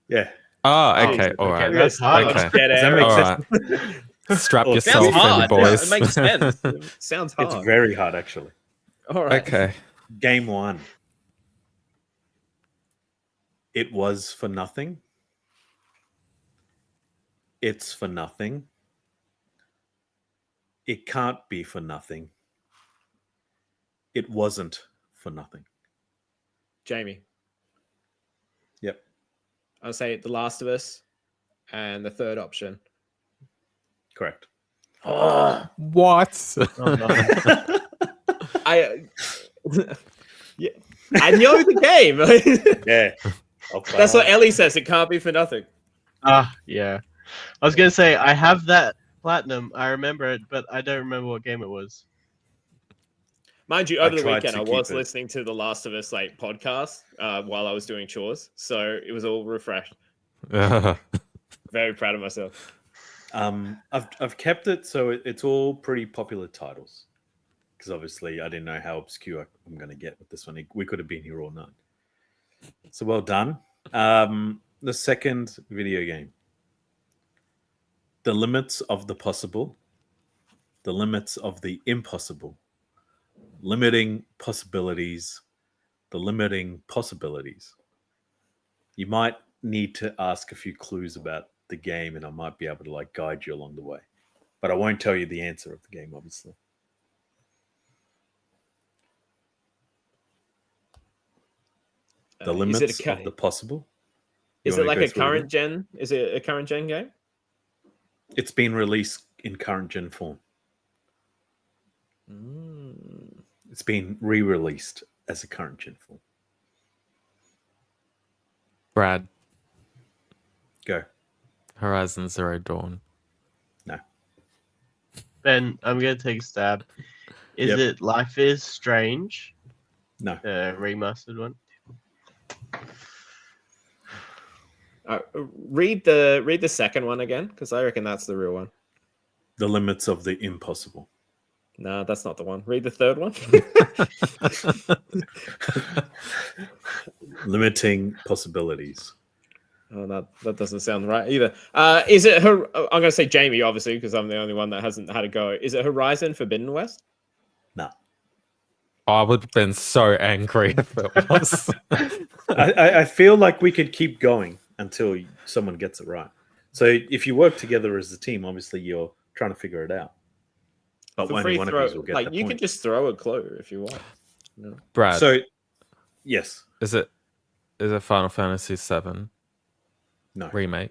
Yeah. Oh, okay. Jesus, All okay, right. that's hard. Okay. Get Does that out. make All sense? right. Strap Well, yourself Sounds in, hard. Yeah, boys. it makes sense. It sounds hard. It's very hard, actually. All right. Okay. Game 1. It was for nothing. It's for nothing. It can't be for nothing. It wasn't for nothing. Jamie. Yep. I'll say The Last of Us, and the third option. Correct. Oh, What? Oh, no. I yeah, I know the game. Yeah. That's what Ellie says. It can't be for nothing. Yeah. I was gonna say I have that platinum. I remember it, but I don't remember what game it was. Mind you, I over the tried weekend to I keep was it. listening to the Last of Us podcast while I was doing chores, so it was all refreshed. Very proud of myself. I've kept it so it's all pretty popular titles, because obviously I didn't know how obscure I'm going to get with this one. We could have been here all night. So well done. The second video game. The limits of the possible. The limits of the impossible. Limiting possibilities. The limiting possibilities. You might need to ask a few clues about the game, and I might be able to like guide you along the way. But I won't tell you the answer of the game, obviously. The limits of the possible. Is it like a current gen? Is it a current gen game? It's been released in current gen form. It's been re-released as a current gen form. Brad, Go. Horizon Zero Dawn. No. Ben, I'm gonna take a stab. Is Yep. it Life is Strange? No. Remastered one. Read the second one again, because I reckon that's the real one. The limits of the impossible. No, that's not the one. Read the third one. Limiting possibilities. Oh, that doesn't sound right either. Is it her? I'm going to say Jamie, obviously, because I'm the only one that hasn't had a go. Is it Horizon Forbidden West? No. I would have been so angry if it was. I feel like we could keep going until someone gets it right. So if you work together as a team, obviously you're trying to figure it out. But For only free one throw, of you will get like the you point. can just throw a clue if you want. No. Brad, So, yes. is it Final Fantasy VII No. Remake?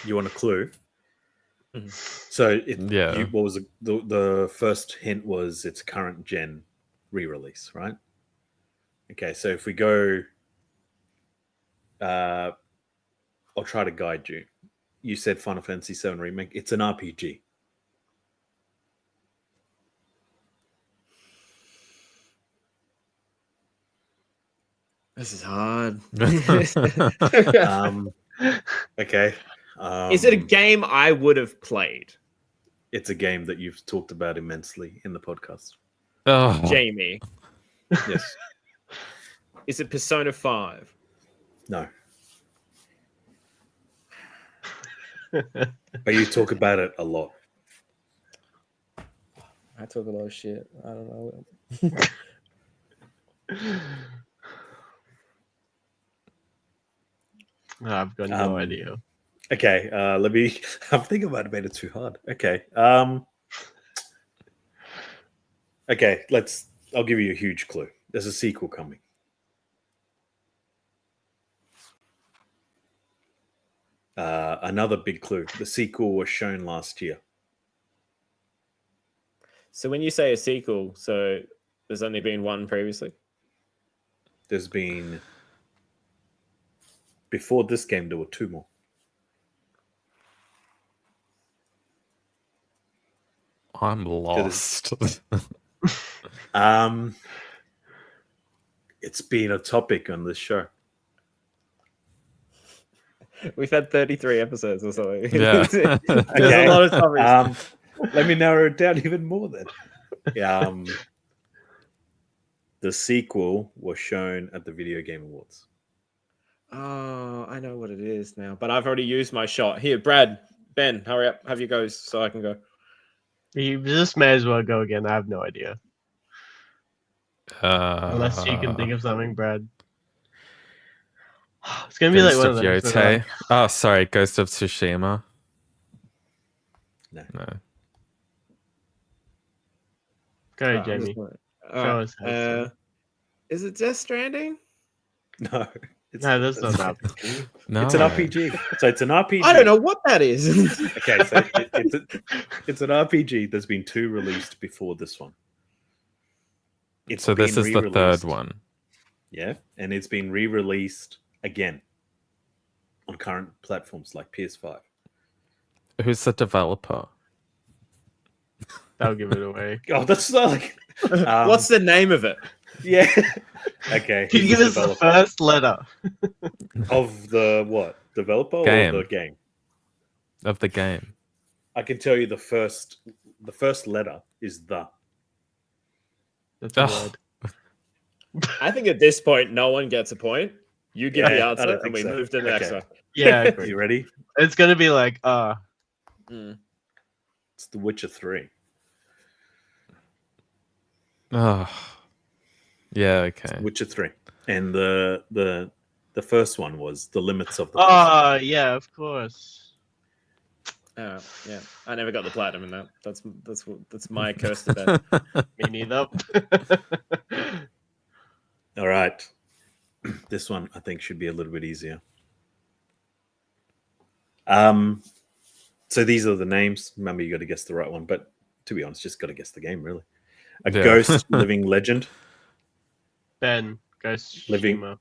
You want a clue? Mhm. So, Yeah. what was the first hint was it's current gen re-release, right? Okay, so if we go, I'll try to guide you. You said Final Fantasy VII Remake. It's an RPG. This is hard. Okay. Is it a game I would have played? It's a game that you've talked about immensely in the podcast. Oh, Jamie. Yes. Is it Persona 5? No. But you talk about it a lot. I talk a lot of shit. I don't know. I've got no idea. Okay, let me. I'm thinking I might have made it too hard. Okay, okay. I'll give you a huge clue. There's a sequel coming. Another big clue. The sequel was shown last year. So when you say a sequel, so there's only been one previously? There's been before this game there were two more. I'm lost. It's been a topic on this show. We've had 33 episodes or something. Yeah. There's Okay. a lot of topics. Let me narrow it down even more then. The sequel was shown at the Video Game Awards. Oh, I know what it is now, but I've already used my shot. Here, Brad, Ben, hurry up. Have your goes so I can go. You just may as well go again. I have no idea. Unless you can think of something, Brad. It's gonna be like Ghost one of of those. Yotei. Oh, sorry, Ghost of Tsushima. No. Go, I'm Jamie. just gonna- Show us how to is it Death Stranding? No, No, that's not an RPG. No. It's an RPG. So it's an RPG. I don't know what that is. Okay, so it's an RPG. There's been 2 released before this one. So this been is the re-released. third one. Yeah, and it's been re-released again on current platforms like PS5. Who's the developer? That'll give it away. Oh, that's not like. What's the name of it? Yeah. Okay. Can you who's give the us the developer first letter? of the what? Developer Game. or the game? Of the game. I can tell you the first letter is the. That's a Oh. word. I think at this point, no one gets a point. You give Yeah, the I answer, don't and think we so. move to the next Okay. one. Yeah, I Are agree. you ready? It's gonna be like, Mm. It's The Witcher 3. Oh. Yeah, okay. Witcher 3. And the first one was The Limits of the Past. yeah, of course. Yeah, I never got the platinum in that. That's my curse to death. Me neither. All right. This one I think should be a little bit easier. So these are the names. Remember, you got to guess the right one. But to be honest, just got to guess the game, really. A Yeah. ghost, living legend. Ben, Ghost Living- Shima.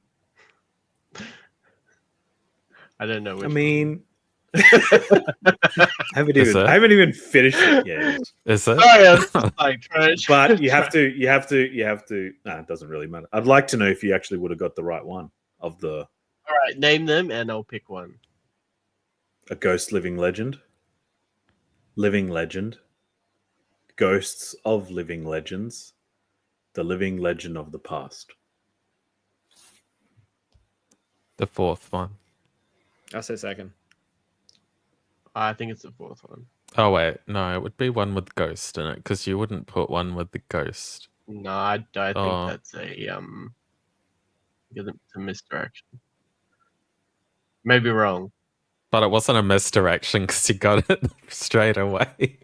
I don't know which I mean, I haven't Is even it? I haven't even finished it yet. Is it? Sorry, I was just like trying to. But you have to. No, it doesn't really matter. I'd like to know if you actually would have got the right one of the All right, name them and I'll pick one. a ghost, living legend, ghosts of living legends, the living legend of the past. The fourth one. I'll say second. I think it's the fourth one. Oh wait, no, it would be one with ghost in it because you wouldn't put one with the ghost. No, I don't Oh. think that's a it's a misdirection. Maybe wrong. But it wasn't a misdirection because you got it straight away.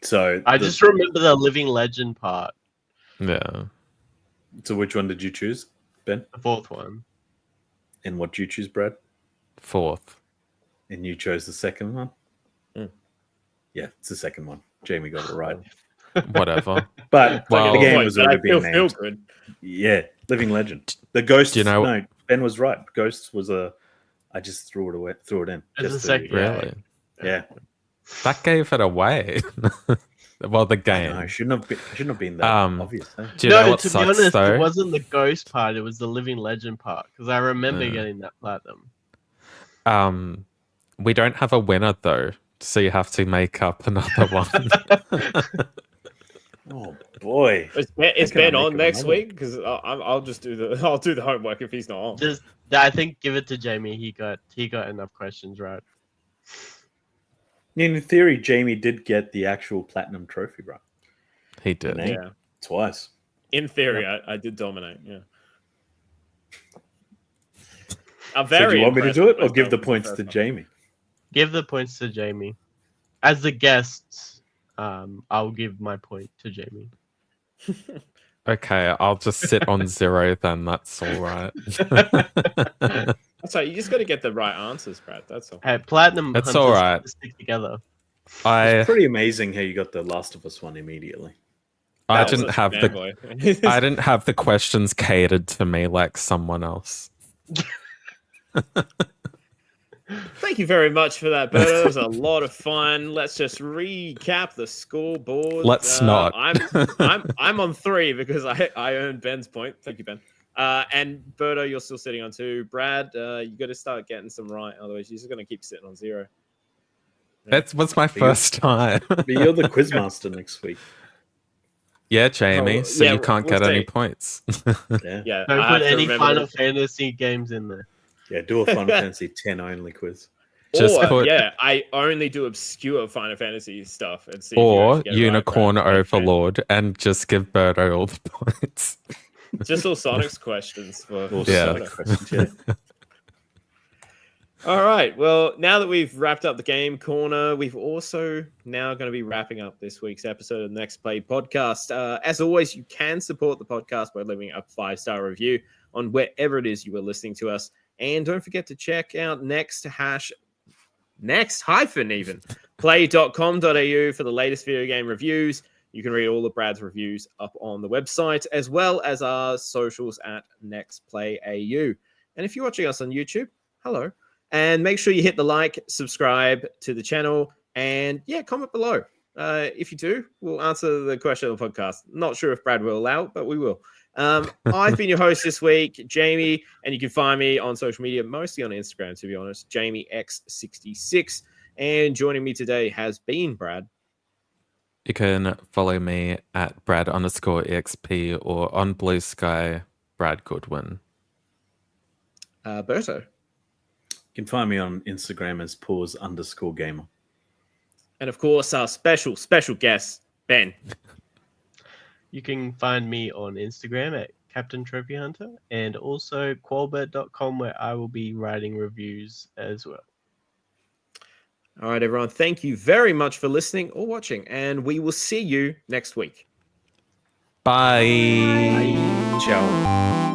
So I just remember the living legend part. Yeah. So which one did you choose, Ben? The fourth one. And what did you choose, Brad? Fourth. And you chose the second one? Mm. Yeah, it's the second one. Jamie got it right. Whatever. But Well- the game Point, was but already I being feel named. good. Yeah, living legend. The ghost. Do you know- No, Ben was right. Ghosts was a. I just threw it away. Threw it in. It's Just the to- second- Yeah. Really? Yeah. That gave it away. Well, the No, game. I shouldn't have been that obvious. Eh? Do you know what to be sucks honest, though? it wasn't the ghost part, it was the living legend part. Because I remember Yeah. getting that platinum. We don't have a winner though, so you have to make up another one. Oh boy. Is Can I Ben make on him next another? week? Because I'll just do the homework if he's not on. Just I think give it to Jamie. He got enough questions right. In theory, Jamie did get the actual platinum trophy, right? He did. Yeah. Yeah. Twice. In theory, I did dominate. Yeah. I'm So very. do you want me to impressed do it with or give the myself points for to the first Jamie? Give the points to Jamie. As the guests, I'll give my point to Jamie. Okay, I'll just sit on 0 then. That's all right. one. That's right. You just got to get the right answers, Brad. That's all. Hey, platinum. It's hunters all have right. to stick together. I It's pretty amazing how you got the Last of Us one immediately. I That was didn't such a have the fanboy. I didn't have the questions catered to me like someone else. Thank you very much for that, Berto. That was a lot of fun. Let's just recap the scoreboard. Let's not. I'm on 3 because I earned Ben's point. Thank you, Ben. And Berto, you're still sitting on 2. Brad, you got to start getting some right, otherwise you're just going to keep sitting on 0. That was my first time. But you're the quizmaster next week. Yeah, Jamie. Oh, So yeah, you can't we'll get any see. points. Yeah. Yeah, Don't I have put to any remember Final to- Fantasy games in there. Yeah, do a Final Fantasy 10 only quiz. Just or, put- yeah, I only do obscure Final Fantasy stuff and see if you Or actually get it right, Unicorn Brad. Okay. Overlord and just give Berto all the points. Just all Sonic's questions for Or Yeah. Sonic questions, yeah. All right. Well, now that we've wrapped up the game corner, we've also now going to be wrapping up this week's episode of the NextPlay Podcast. As always, you can support the podcast by leaving a 5-star review on wherever it is you are listening to us. And don't forget to check out play.com.au for the latest video game reviews. You can read all of Brad's reviews up on the website, as well as our socials at NextPlayAU. And if you're watching us on YouTube, hello. And make sure you hit the like, subscribe to the channel, and comment below. If you do, we'll answer the question of the podcast. Not sure if Brad will allow it, but we will. I've been your host this week, Jamie, and you can find me on social media, mostly on Instagram, to be honest, JamieX66. And joining me today has been Brad. You can follow me at Brad_EXP or on Blue Sky, Brad Goodwin. Berto. You can find me on Instagram as pause_gamer. And of course, our special guest, Ben. You can find me on Instagram at Captain Trophy Hunter and also qualbert.com, where I will be writing reviews as well. All right, everyone. Thank you very much for listening or watching, and we will see you next week. Bye. Ciao.